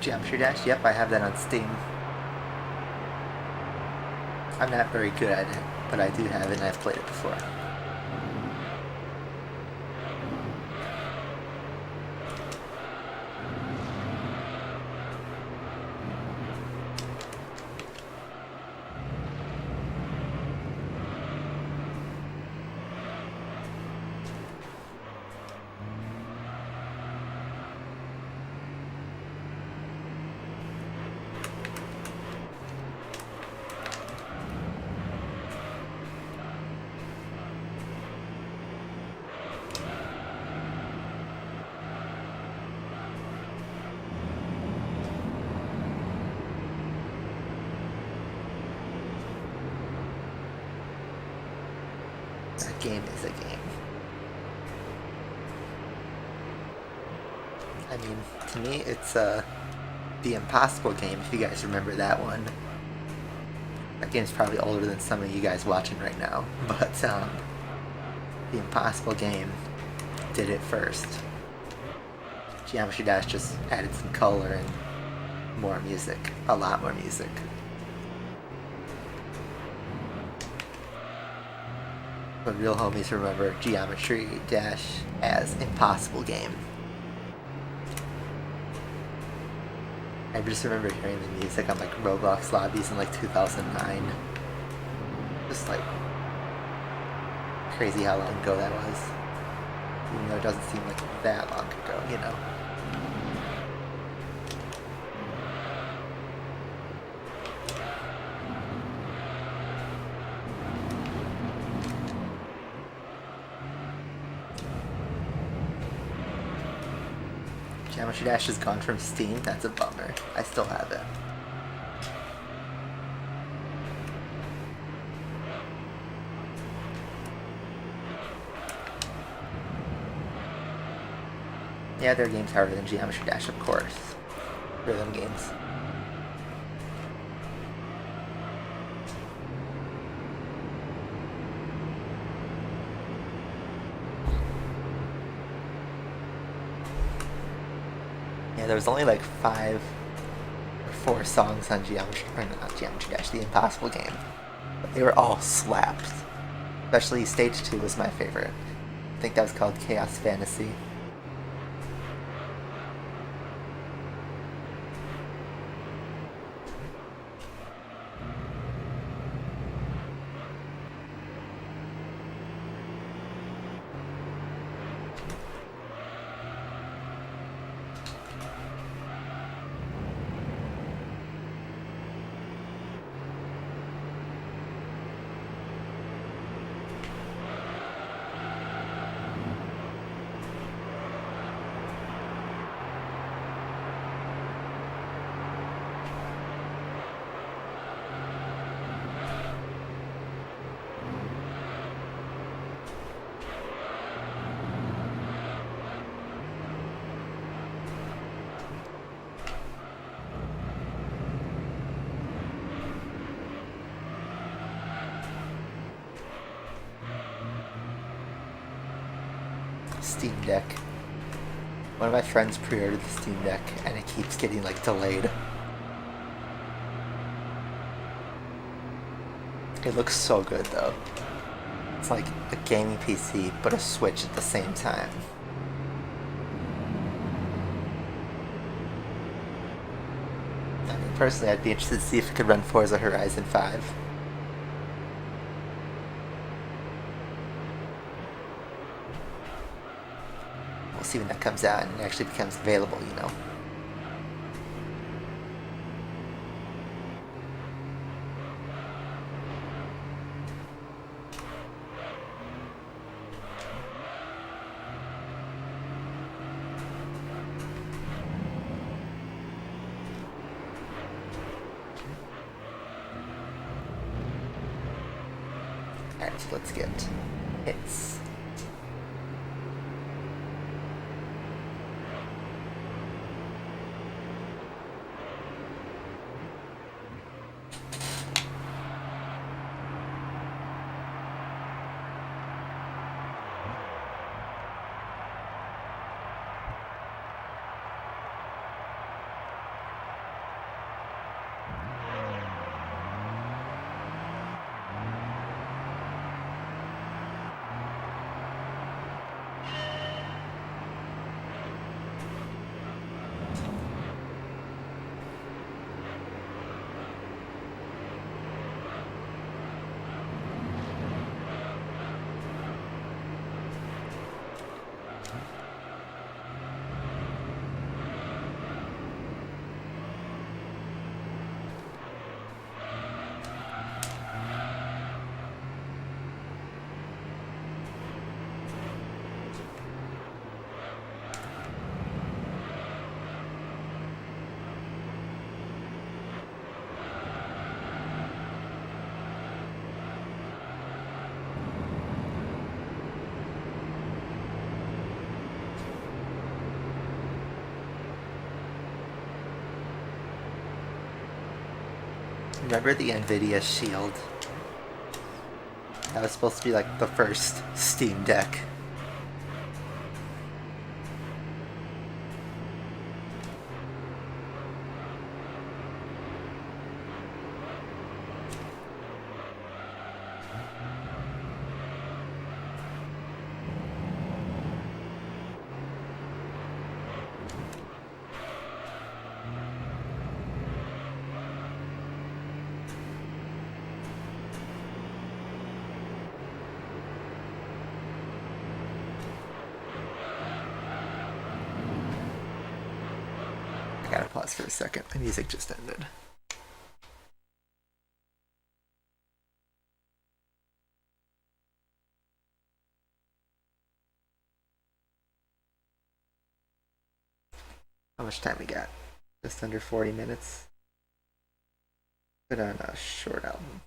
Geometry Dash? Yep, I have that on Steam. I'm not very good at it, but I do have it and I've played it before. That game is a game. I mean, to me, it's the Impossible game, if you guys remember that one. That game's probably older than some of you guys watching right now, but the Impossible game did it first. Geometry Dash just added some color and more music, a lot more music. But real homies remember Geometry Dash as Impossible game. I just remember hearing the music on like Roblox lobbies in like 2009. Just like crazy how long ago that was. Even though it doesn't seem like that long ago, you know. Geometry Dash is gone from Steam. That's a bummer. I still have it. Yeah, there are games harder than Geometry Dash, of course. Rhythm games. Yeah, there was only like 5 or 4 songs on Geometry, or not Geometry Dash, the Impossible game. But they were all slapped. Especially Stage 2 was my favorite. I think that was called Chaos Fantasy. Steam Deck. One of my friends pre-ordered the Steam Deck and it keeps getting like delayed. It looks so good though. It's like a gaming PC but a Switch at the same time. I mean, personally I'd be interested to see if it could run Forza Horizon 5. See when that comes out and it actually becomes available, you know. Alright, so let's get hits. Remember the NVIDIA Shield? That was supposed to be like the first Steam Deck. I gotta pause for a second. The music just ended. How much time we got? Just under 40 minutes. Put on a short album.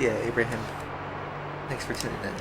Yeah, Abraham. Thanks for tuning in.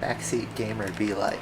Backseat gamer be like.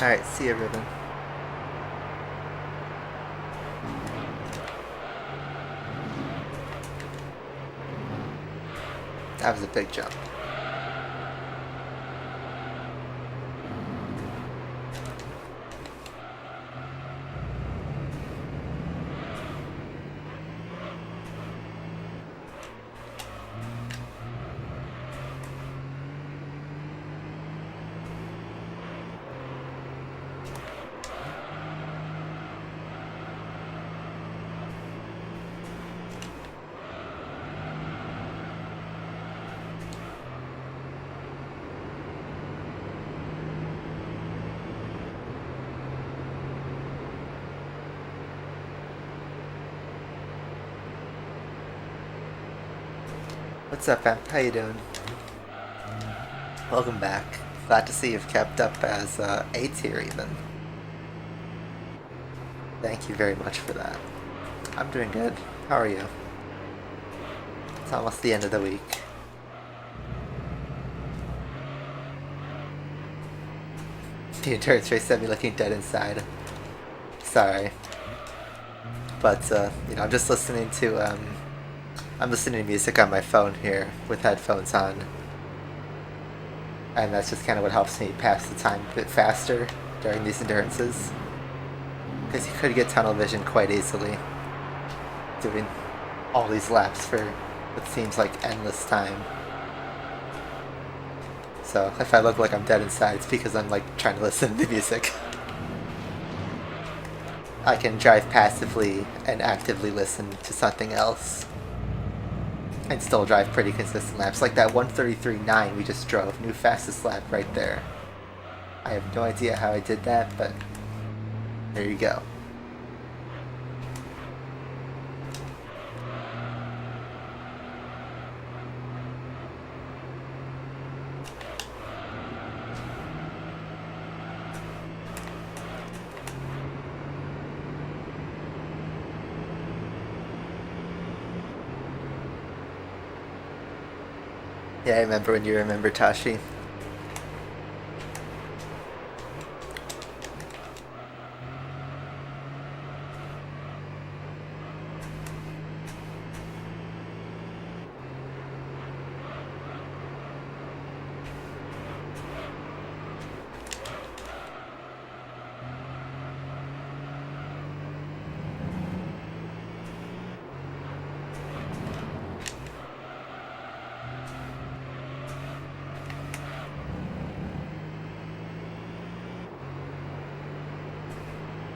Alright, see ya, Ribbon. That was a big jump. What's up, fam? How you doing? Welcome back. Glad to see you've kept up as A tier even. Thank you very much for that. I'm doing good. How are you? It's almost the end of the week. The endurance race had me looking dead inside. Sorry. But, you know, I'm just listening to, I'm listening to music on my phone here with headphones on. And that's just kind of what helps me pass the time a bit faster during these endurances. Because you could get tunnel vision quite easily doing all these laps for what seems like endless time. So if I look like I'm dead inside, it's because I'm like trying to listen to the music. I can drive passively and actively listen to something else and still drive pretty consistent laps. Like that 133.9 we just drove, new fastest lap right there. I have no idea how I did that, but there you go. Yeah, I remember when you remember Tashi.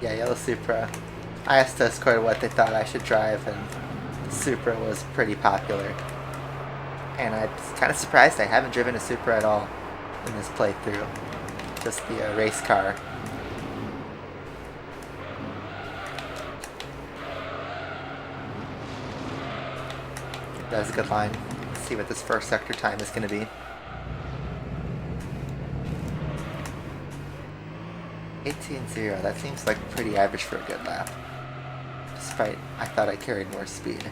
Yeah, yellow Supra. I asked Discord what they thought I should drive, and Supra was pretty popular. And I'm kind of surprised I haven't driven a Supra at all in this playthrough. Just the race car. That was a good line. Let's see what this first sector time is going to be. 18.0, that seems like pretty average for a good lap. Despite, I thought I carried more speed.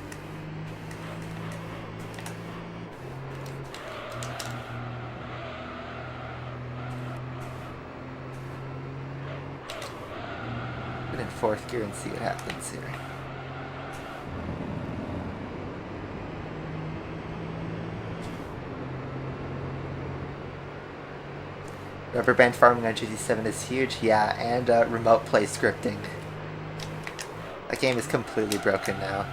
Put in 4th gear and see what happens here. Rubber band farming on GT7 is huge, yeah, and remote play scripting. That game is completely broken now.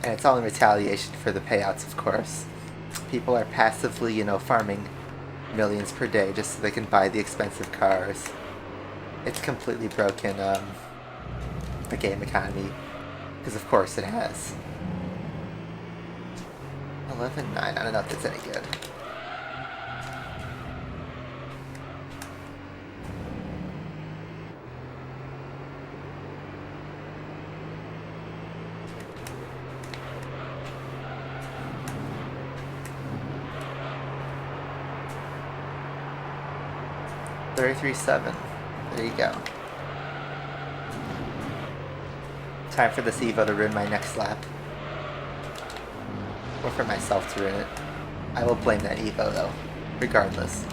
And it's all in retaliation for the payouts, of course. People are passively, you know, farming millions per day just so they can buy the expensive cars. It's completely broken the game economy, because of course it has. 11.9, I don't know if that's any good. .337. There you go. Time for this Evo to ruin my next lap. Or for myself to ruin it. I will blame that Evo though, regardless.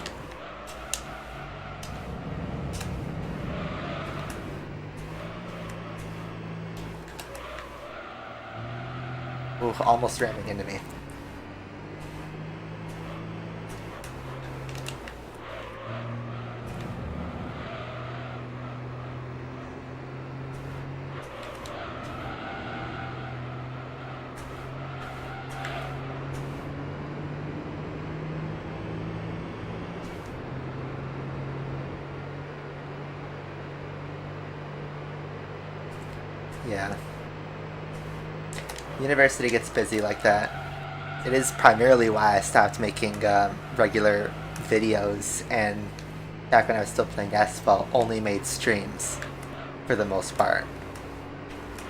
Ooh, almost ramming into me. Yeah. University gets busy like that. It is primarily why I stopped making regular videos, and back when I was still playing Asphalt, only made streams for the most part.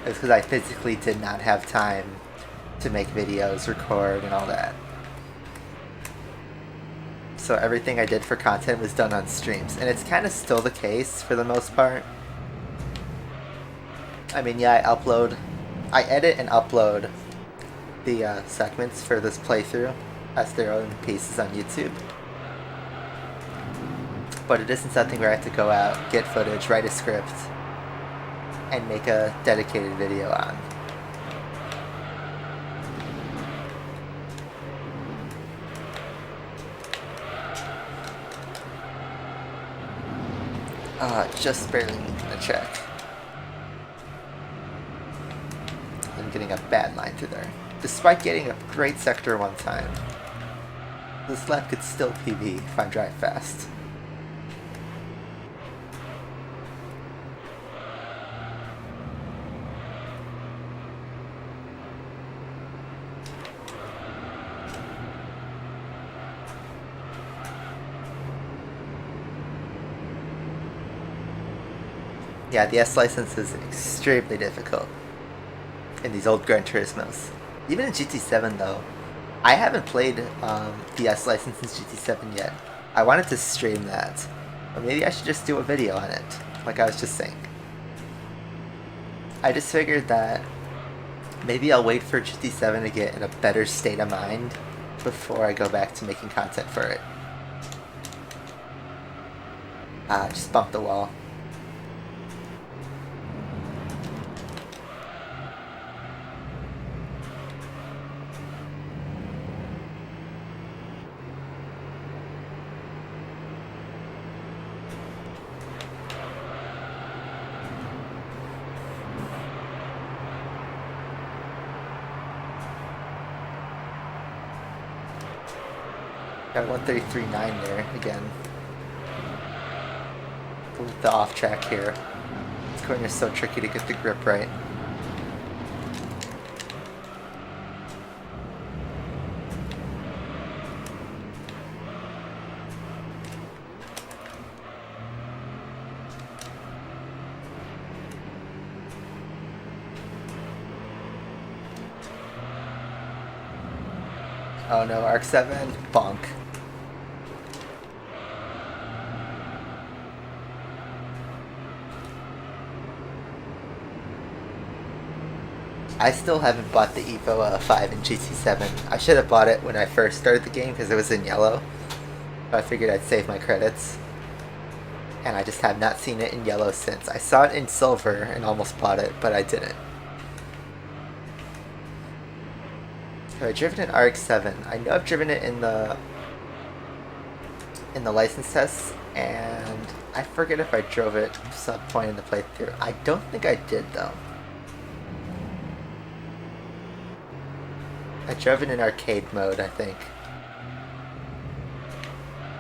It was because I physically did not have time to make videos, record, and all that. So everything I did for content was done on streams, and it's kind of still the case for the most part. I mean, yeah, I edit and upload the segments for this playthrough as their own pieces on YouTube. But it isn't something where I have to go out, get footage, write a script, and make a dedicated video on. Just barely needing a check. I'm getting a bad line through there. Despite getting a great sector one time, this lap could still PB if I drive fast. Yeah, the S license is extremely difficult in these old Gran Turismos. Even in GT7 though, I haven't played the S license in GT7 yet. I wanted to stream that, but maybe I should just do a video on it, like I was just saying. I just figured that maybe I'll wait for GT7 to get in a better state of mind before I go back to making content for it. Just bumped the wall. Got 133.9 there again. With the off track here. This corner is so tricky to get the grip right. Oh no, Arc 7, bonk. I still haven't bought the Evo 5 in GT7. I should have bought it when I first started the game because it was in yellow. But I figured I'd save my credits. And I just have not seen it in yellow since. I saw it in silver and almost bought it, but I didn't. Have I driven an RX-7? I know I've driven it in the license tests, and I forget if I drove it at some point in the playthrough. I don't think I did though. I drove it in arcade mode, I think.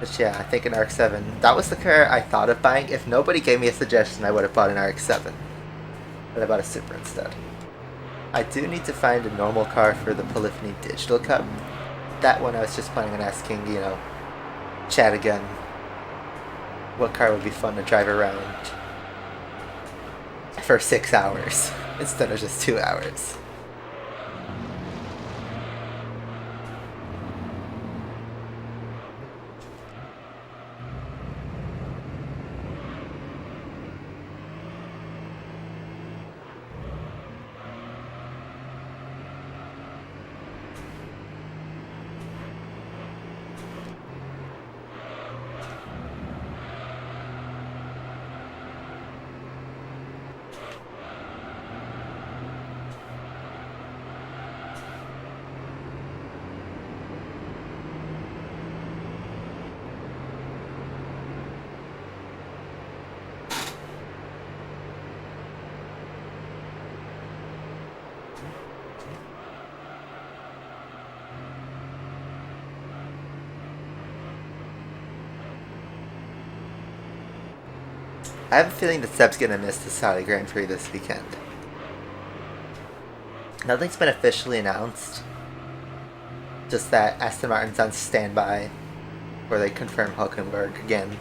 But yeah, I think an RX-7. That was the car I thought of buying. If nobody gave me a suggestion, I would have bought an RX-7. But I bought a Super instead. I do need to find a normal car for the Polyphony Digital Cup. That one I was just planning on asking, you know, Chad again, what car would be fun to drive around for 6 hours instead of just 2 hours. I have a feeling that Seb's gonna miss the Saudi Grand Prix this weekend. Nothing's been officially announced. Just that Aston Martin's on standby, where they confirm Hulkenberg again.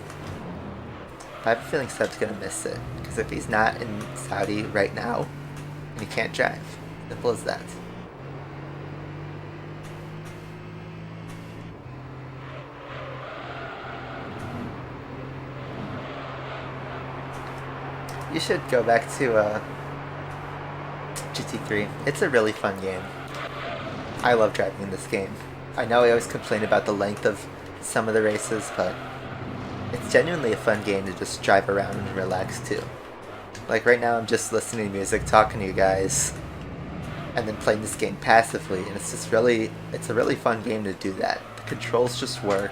I have a feeling Seb's gonna miss it, because if he's not in Saudi right now, then he can't drive. Simple as that. You should go back to GT3. It's a really fun game. I love driving in this game. I know I always complain about the length of some of the races, but it's genuinely a fun game to just drive around and relax to. Like right now I'm just listening to music, talking to you guys, and then playing this game passively, and it's just really, it's a really fun game to do that. The controls just work.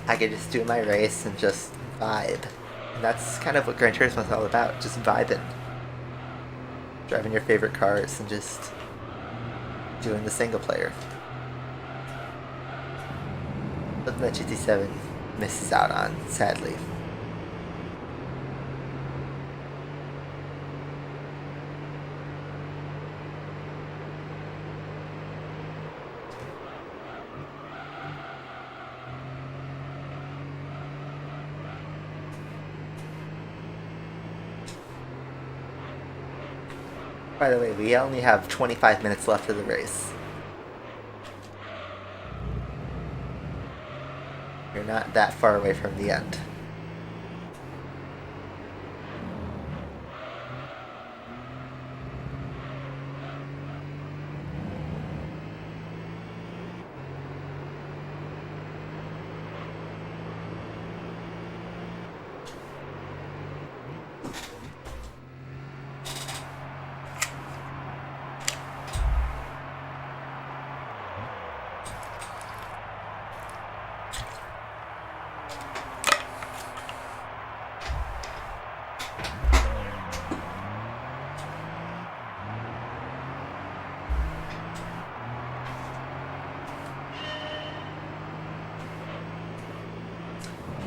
I could just do my race and just vibe. And that's kind of what Gran Turismo is all about, just vibing. Driving your favorite cars and just doing the single player. Something that GT7 misses out on, sadly. By the way, we only have 25 minutes left of the race. You're not that far away from the end.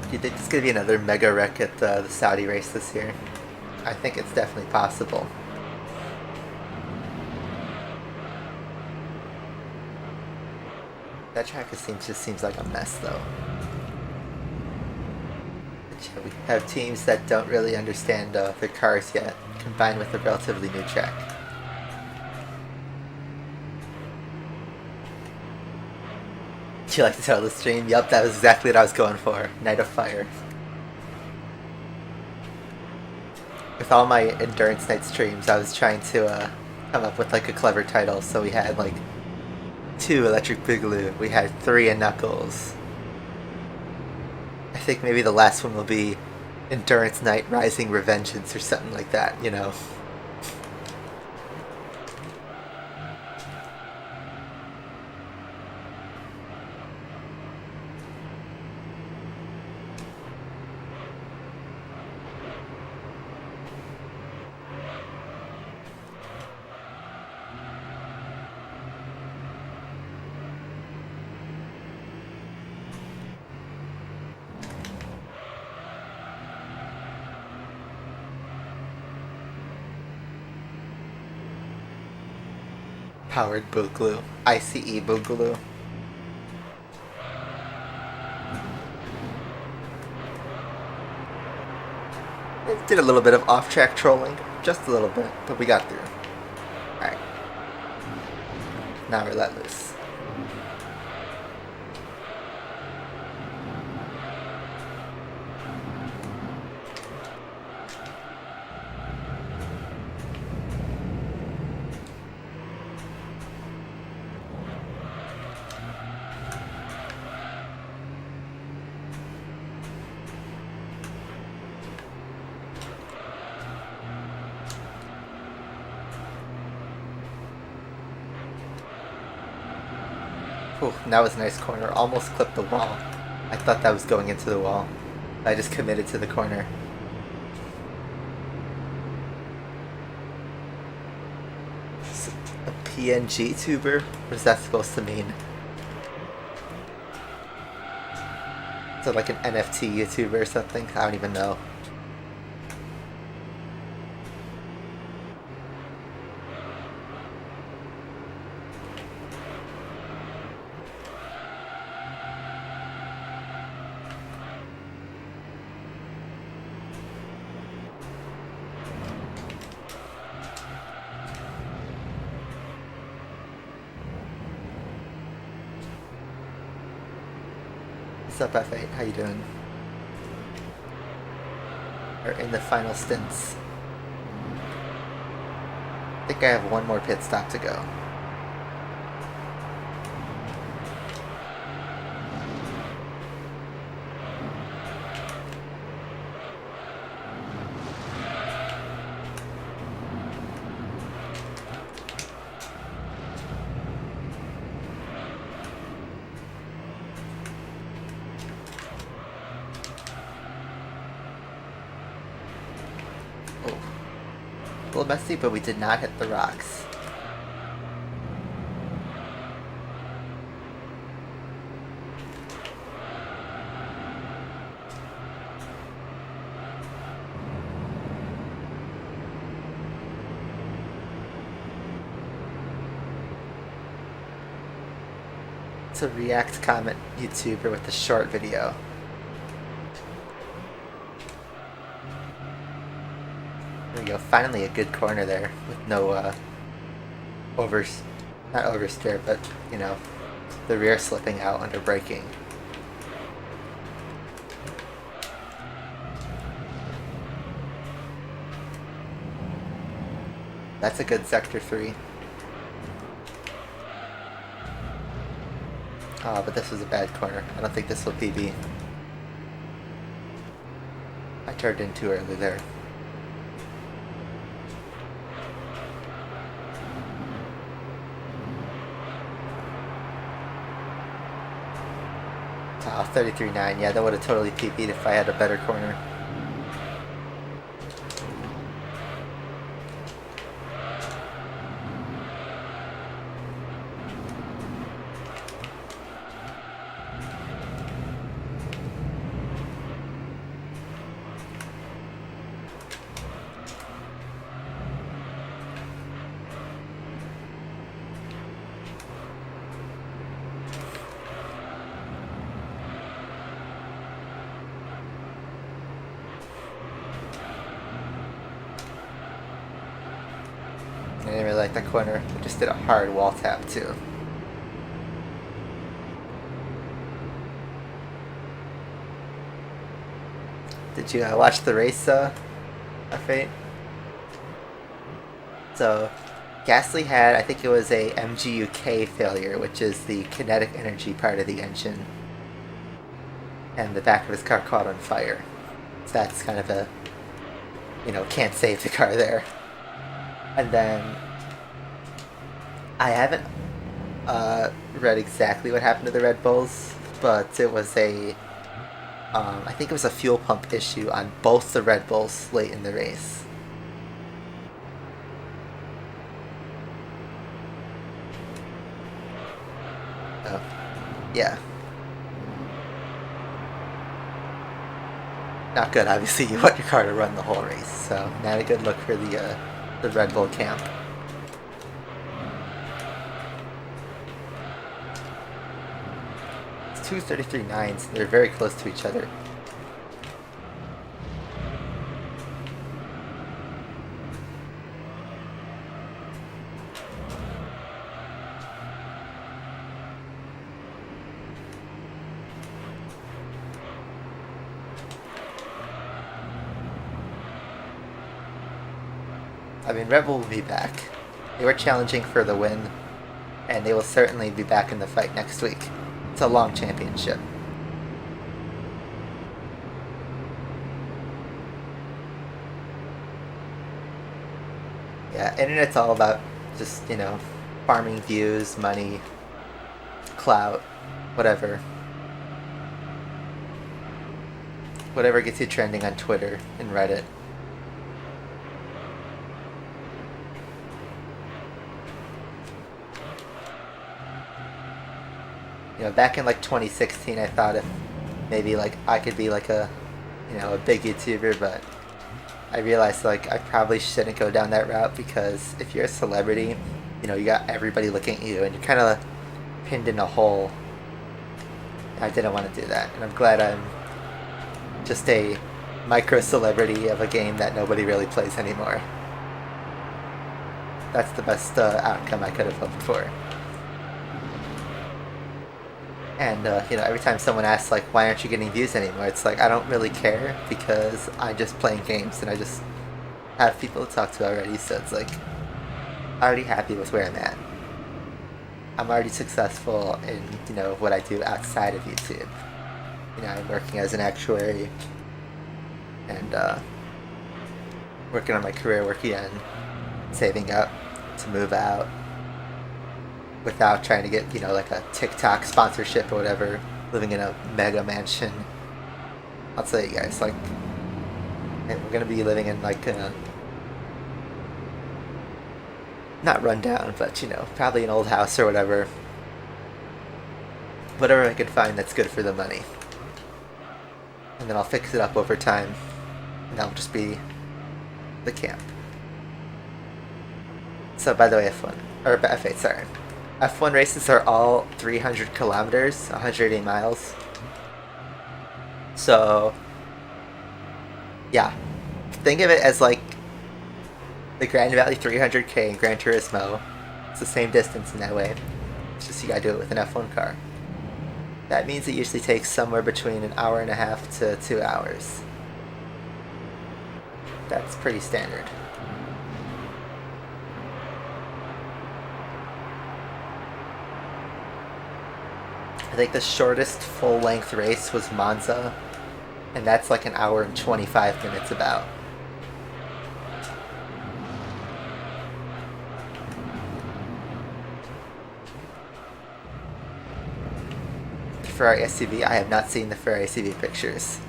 Do you think there's going to be another mega wreck at the Saudi race this year? I think it's definitely possible. That track just seems like a mess, though. We have teams that don't really understand their cars yet, combined with a relatively new track. Would you like to tell the stream? Yup, that was exactly what I was going for. Night of Fire. With all my Endurance Night streams, I was trying to come up with like a clever title. So we had like 2 Electric Boogaloo, we had 3 Knuckles. I think maybe the last one will be Endurance Night Rising Revengeance or something like that, you know. Powered Boogaloo. ICE Boogaloo. It did a little bit of off-track trolling. Just a little bit, but we got through. Alright. Now we're let loose. Ooh, that was a nice corner. Almost clipped the wall. I thought that was going into the wall. I just committed to the corner. A PNG tuber? What is that supposed to mean? Is it like an NFT YouTuber or something? I don't even know. What's up, F8? How you doing? We're in the final stints. I think I have one more pit stop to go. A little messy, but we did not hit the rocks. It's a React comment YouTuber with a short video. There we go, finally a good corner there with no not oversteer, but the rear slipping out under braking. That's a good sector 3. Oh, but this was a bad corner. I don't think this will PB. I turned in too early there. Oh, 33.9. Yeah, that would have totally PB'd if I had a better corner. I didn't really like that corner. I just did a hard wall tap too. Did you watch the race, Fate? So, Gasly had, I think it was a MGUK failure, which is the kinetic energy part of the engine. And the back of his car caught on fire. So that's kind of a, can't save the car there. And then, I haven't read exactly what happened to the Red Bulls, but it was I think it was a fuel pump issue on both the Red Bulls late in the race. Oh, yeah. Not good, obviously. You want your car to run the whole race, so not a good look for the Red Bull camp. It's 2:33.9s. They're very close to each other. I mean, Red Bull will be back. They were challenging for the win, and they will certainly be back in the fight next week. It's a long championship. Yeah, internet's all about just, farming views, money, clout, whatever. Whatever gets you trending on Twitter and Reddit. Back in 2016, I thought if maybe I could be a big YouTuber, but I realized I probably shouldn't go down that route, because if you're a celebrity, you got everybody looking at you and you're kind of pinned in a hole. I didn't want to do that, and I'm glad I'm just a micro celebrity of a game that nobody really plays anymore. That's the best outcome I could have hoped for. And, every time someone asks, why aren't you getting views anymore? It's I don't really care, because I'm just playing games, and I just have people to talk to already, so it's I'm already happy with where I'm at. I'm already successful in, what I do outside of YouTube. I'm working as an actuary, and, working on my career, working on saving up to move out, without trying to get, a TikTok sponsorship or whatever, living in a mega mansion. I'll tell you guys, we're gonna be living in a, not run down, but probably an old house or whatever. Whatever I could find that's good for the money. And then I'll fix it up over time, and that'll just be the camp. So, by the way, F8, sorry. F1 races are all 300 kilometers, 180 miles. So, yeah. Think of it as The Grand Valley 300K in Gran Turismo, it's the same distance in that way. It's just you gotta do it with an F1 car. That means it usually takes somewhere between an hour and a half to 2 hours. That's pretty standard. I think the shortest full-length race was Monza, and that's like an hour and 25 minutes about. The Ferrari SUV, I have not seen the Ferrari SUV pictures.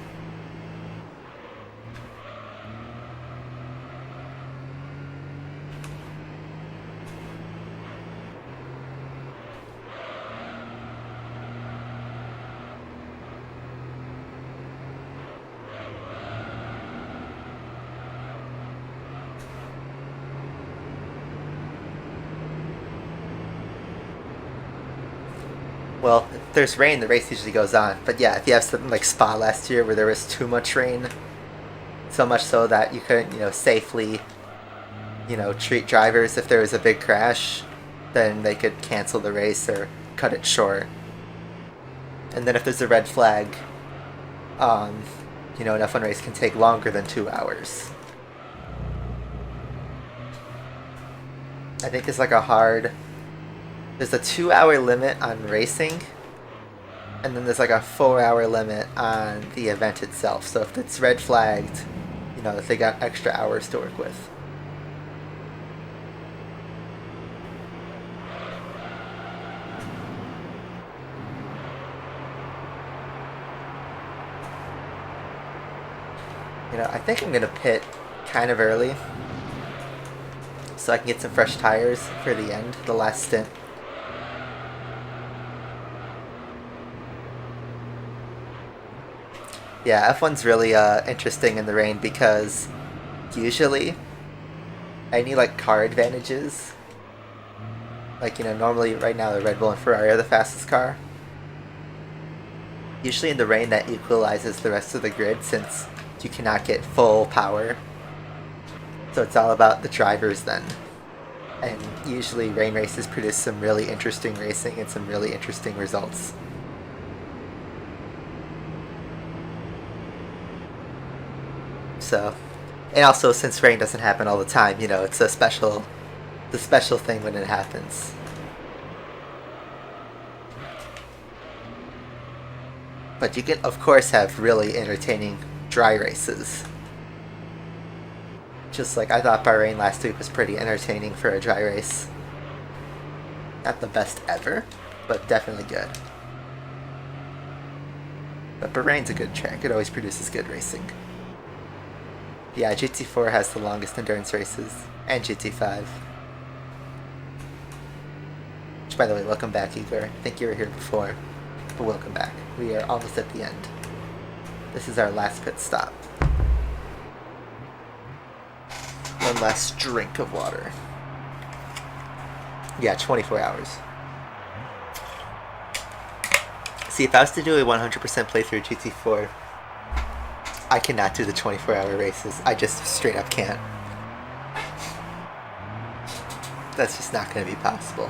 Well, if there's rain, the race usually goes on. But yeah, if you have something like Spa last year where there was too much rain, so much so that you couldn't, safely, treat drivers if there was a big crash, then they could cancel the race or cut it short. And then if there's a red flag, an F1 race can take longer than 2 hours. I think it's like there's a 2-hour limit on racing, and then there's like a 4-hour limit on the event itself. So if it's red flagged, if they got extra hours to work with. I think I'm gonna pit kind of early so I can get some fresh tires for the end, the last stint. Yeah, F1's really interesting in the rain because usually any car advantages, normally right now the Red Bull and Ferrari are the fastest car. Usually in the rain that equalizes the rest of the grid since you cannot get full power. So it's all about the drivers then. And usually rain races produce some really interesting racing and some really interesting results. So, and also since rain doesn't happen all the time, it's the special thing when it happens. But you can of course have really entertaining dry races. Just like I thought Bahrain last week was pretty entertaining for a dry race. Not the best ever, but definitely good. But Bahrain's a good track, it always produces good racing. Yeah, GT4 has the longest endurance races, and GT5. Which, by the way, welcome back, Igor. I think you were here before, but welcome back. We are almost at the end. This is our last pit stop. One last drink of water. Yeah, 24 hours. See, if I was to do a 100% playthrough GT4, I cannot do the 24-hour races. I just straight up can't. That's just not going to be possible.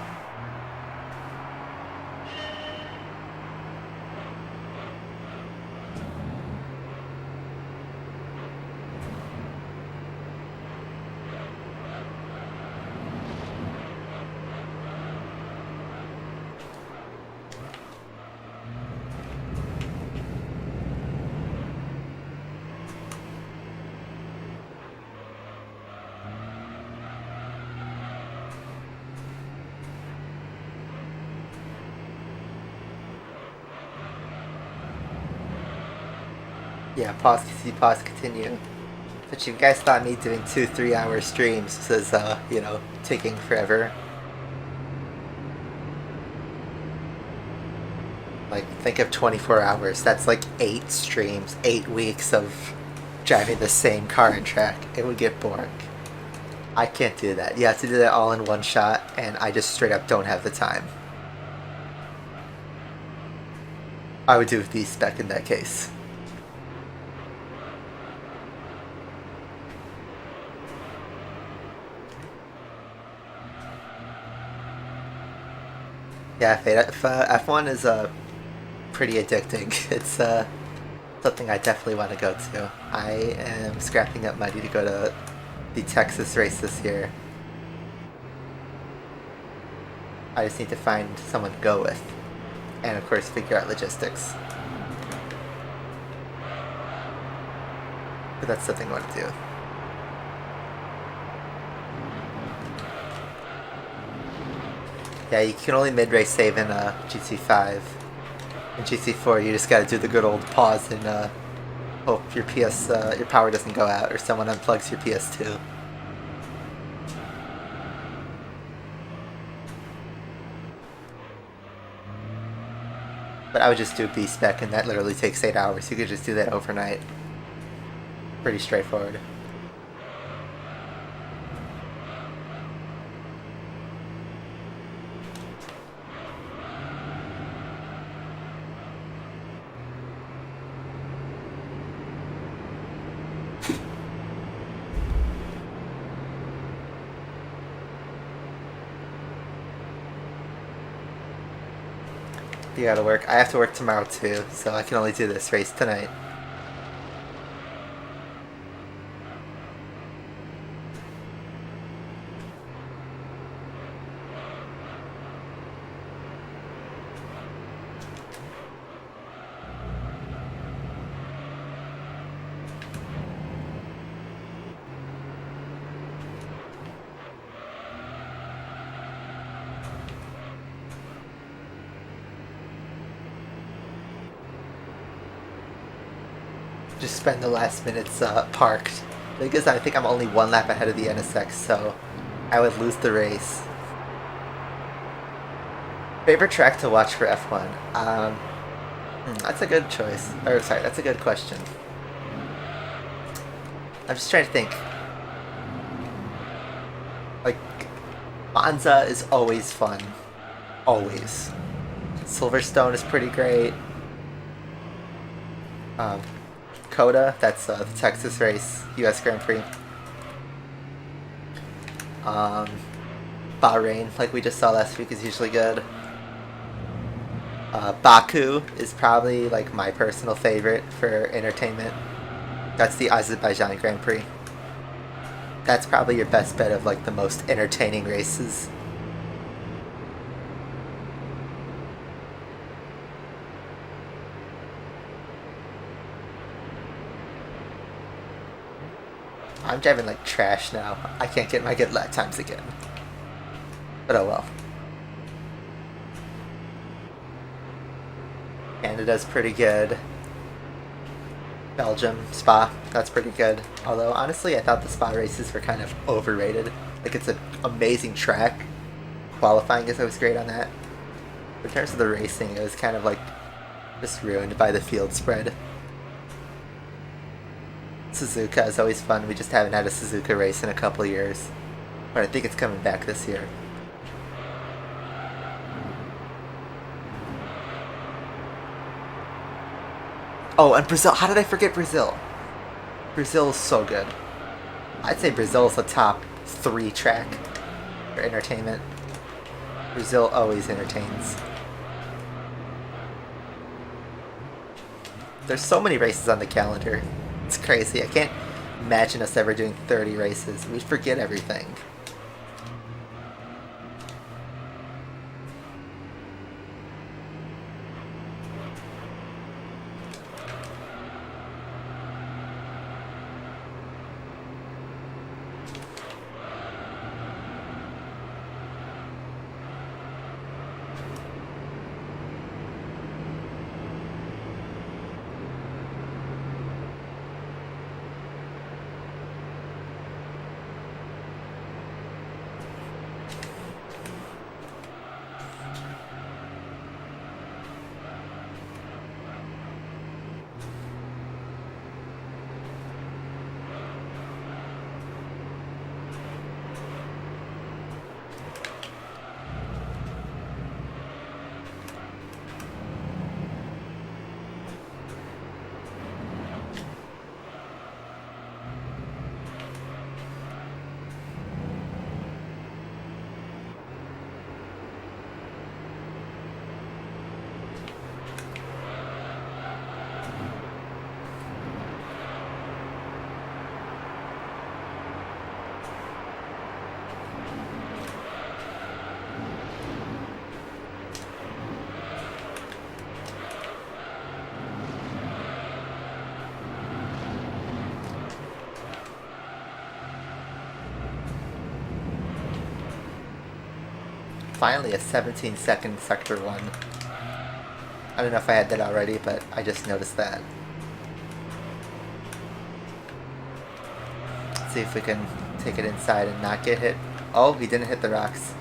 Yeah, pause, continue. But you guys thought me doing 2-3 hour streams was, taking forever. Think of 24 hours. That's 8 streams, 8 weeks of driving the same car and track. It would get boring. I can't do that. You have to do that all in one shot, and I just straight up don't have the time. I would do with the A-spec in that case. Yeah, F1 is pretty addicting. It's something I definitely want to go to. I am scrapping up money to go to the Texas race this year. I just need to find someone to go with. And of course figure out logistics. But that's something I want to do. Yeah, you can only mid-race save in GT5. In GT4, you just gotta do the good old pause and hope your your power doesn't go out or someone unplugs your PS2. But I would just do B-spec, and that literally takes 8 hours. You could just do that overnight. Pretty straightforward. You gotta work. I have to work tomorrow too, so I can only do this race tonight. Just spend the last minutes parked. Because I think I'm only 1 lap ahead of the NSX, so I would lose the race. Favorite track to watch for F1? That's a good choice. Or sorry, that's a good question. I'm just trying to think. Like, Monza is always fun. Always. Silverstone is pretty great. Coda, that's the Texas race, US Grand Prix. Bahrain, like we just saw last week, is usually good. Baku is probably like my personal favorite for entertainment. That's the Azerbaijan Grand Prix. That's probably your best bet of like the most entertaining races. I'm driving like trash now. I can't get my good lap times again. But oh well. Canada's pretty good. Belgium, Spa, that's pretty good. Although honestly I thought the Spa races were kind of overrated. Like it's an amazing track. Qualifying is always great on that. But in terms of the racing, it was kind of like just ruined by the field spread. Suzuka is always fun. We just haven't had a Suzuka race in a couple of years. But I think it's coming back this year. Oh, and Brazil. How did I forget Brazil? Brazil is so good. I'd say Brazil is the top 3 track for entertainment. Brazil always entertains. There's so many races on the calendar. It's crazy. I can't imagine us ever doing 30 races. We'd forget everything. finally a 17-second sector 1. I don't know if I had that already, but I just noticed that. Let's see if we can take it inside and not get hit. Oh, he didn't hit the rocks.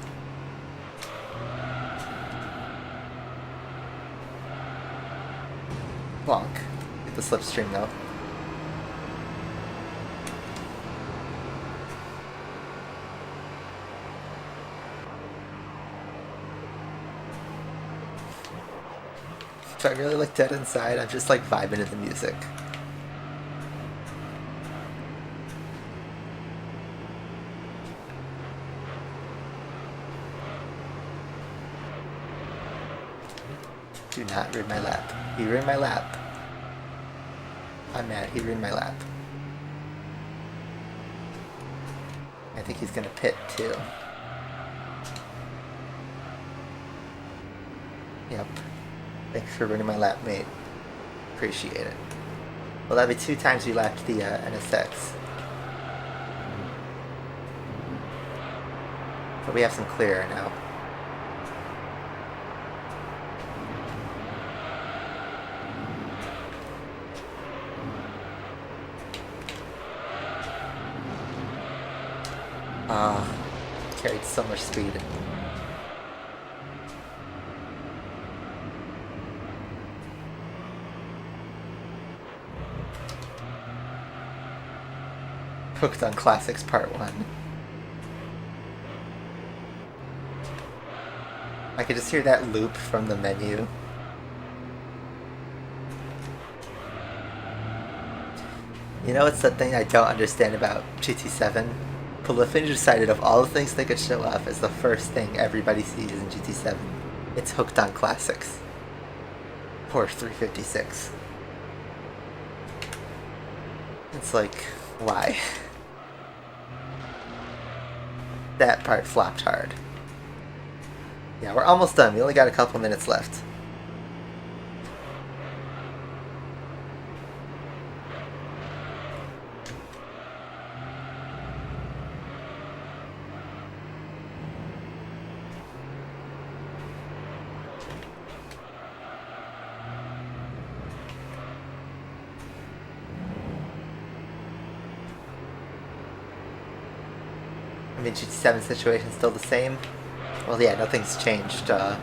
Bonk. Get the slipstream though. If I really look dead inside, I'm just like vibing to the music. Do not ruin my lap. He ruined my lap. I'm mad, he ruined my lap. I think he's gonna pit too. Yep. Thanks for ruining my lap, mate. Appreciate it. Well, that'd be 2 times we lapped the NSX. But we have some clear air now. Carried so much speed. Hooked on Classics Part 1. I could just hear that loop from the menu. You know what's the thing I don't understand about GT7? Polyphony decided of all the things they could show off as the first thing everybody sees in GT7. It's hooked on classics. Porsche 356. It's like, why? That part flopped hard. Yeah, we're almost done. We only got a couple minutes left. I mean, GT7 situation's still the same. Well, yeah, nothing's changed. The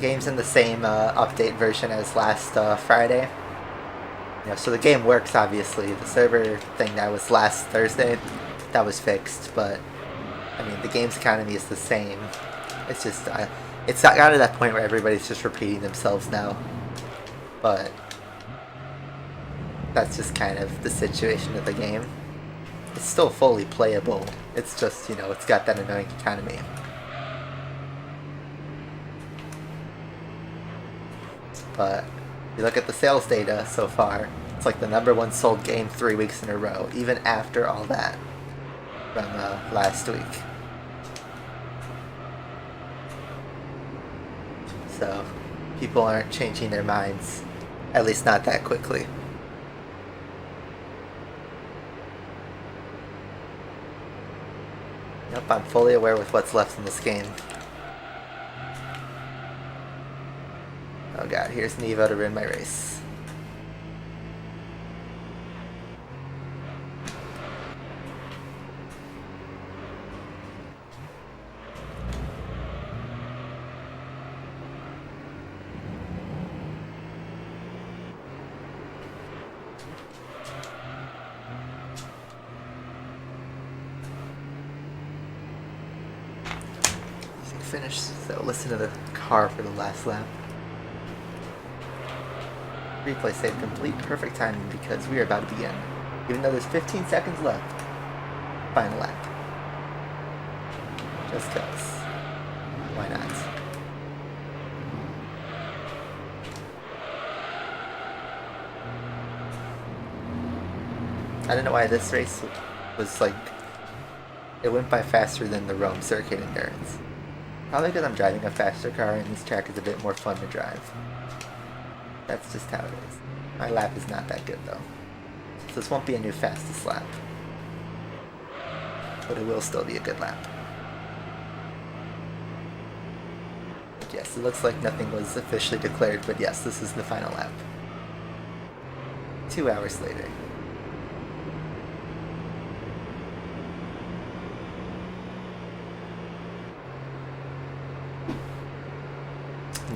game's in the same update version as last Friday. You know, so the game works, obviously. The server thing that was last Thursday, that was fixed. But, I mean, the game's economy is the same. It's just, it's got to that point where everybody's just repeating themselves now. But, that's just kind of the situation of the game. It's still fully playable. It's just, you know, it's got that annoying economy. But you look at the sales data so far, it's like the #1 sold game 3 weeks in a row, even after all that from last week. So people aren't changing their minds, at least not that quickly. Yep, I'm fully aware with what's left in this game. Oh god, here's Nevo to ruin my race. Finish, so listen to the car for the last lap. Replay save complete, perfect timing because we are about to begin. Even though there's 15 seconds left. Final lap. Just cause. Why not? I don't know why this race was like, it went by faster than the Rome Circuit Endurance. Probably because I'm driving a faster car and this track is a bit more fun to drive. That's just how it is. My lap is not that good though. So this won't be a new fastest lap. But it will still be a good lap. Yes, it looks like nothing was officially declared, but yes, this is the final lap. 2 hours later.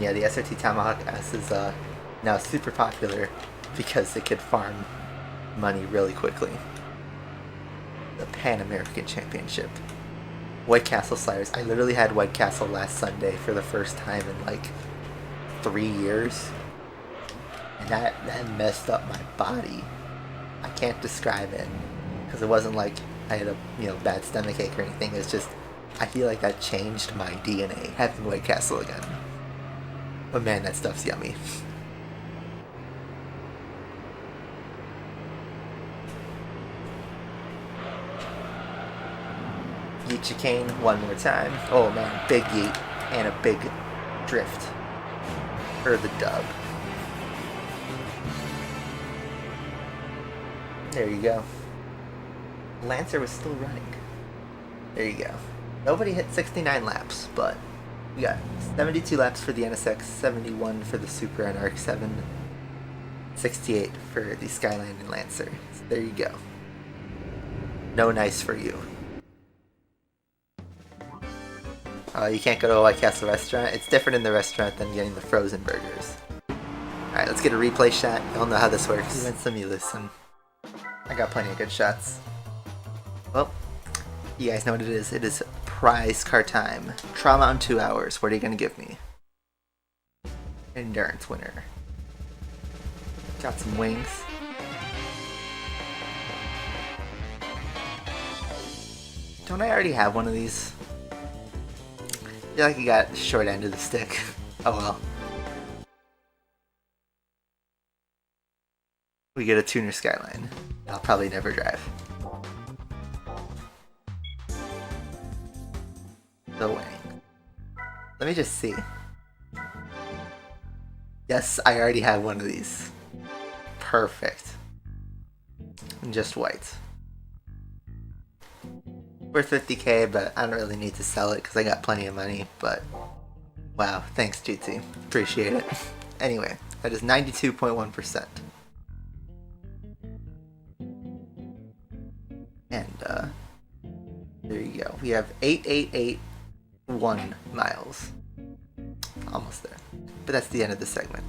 Yeah, the SRT Tomahawk S is now super popular because it could farm money really quickly. The Pan American Championship. White Castle sliders. I literally had White Castle last Sunday for the first time in like 3 years. And that messed up my body. I can't describe it. Because it wasn't like I had a bad stomachache or anything. It's just, I feel like that changed my DNA, having White Castle again. But man, that stuff's yummy. Yeet chicane one more time. Oh man, big yeet and a big drift for the dub. There you go. Lancer was still running. There you go. Nobody hit 69 laps, but we got 72 laps for the NSX, 71 for the Supra and Arc 7, 68 for the Skyline and Lancer. So there you go. No nice for you. You can't go to a White Castle restaurant. It's different in the restaurant than getting the frozen burgers. Alright, let's get a replay shot. Y'all know how this works. You win some, you listen. I got plenty of good shots. Well, you guys know what it is. It is prize car time. Trial Mountain 2 hours. What are you going to give me? Endurance winner. Got some wings. Don't I already have one of these? I feel like you got the short end of the stick. Oh well. We get a tuner Skyline. I'll probably never drive. The wing. Let me just see. Yes, I already have one of these. Perfect. And just white. Worth 50k, but I don't really need to sell it because I got plenty of money, but wow, thanks GT. Appreciate it. Anyway, that is 92.1%. And there you go. We have 8881 miles. Almost there. But that's the end of the segment.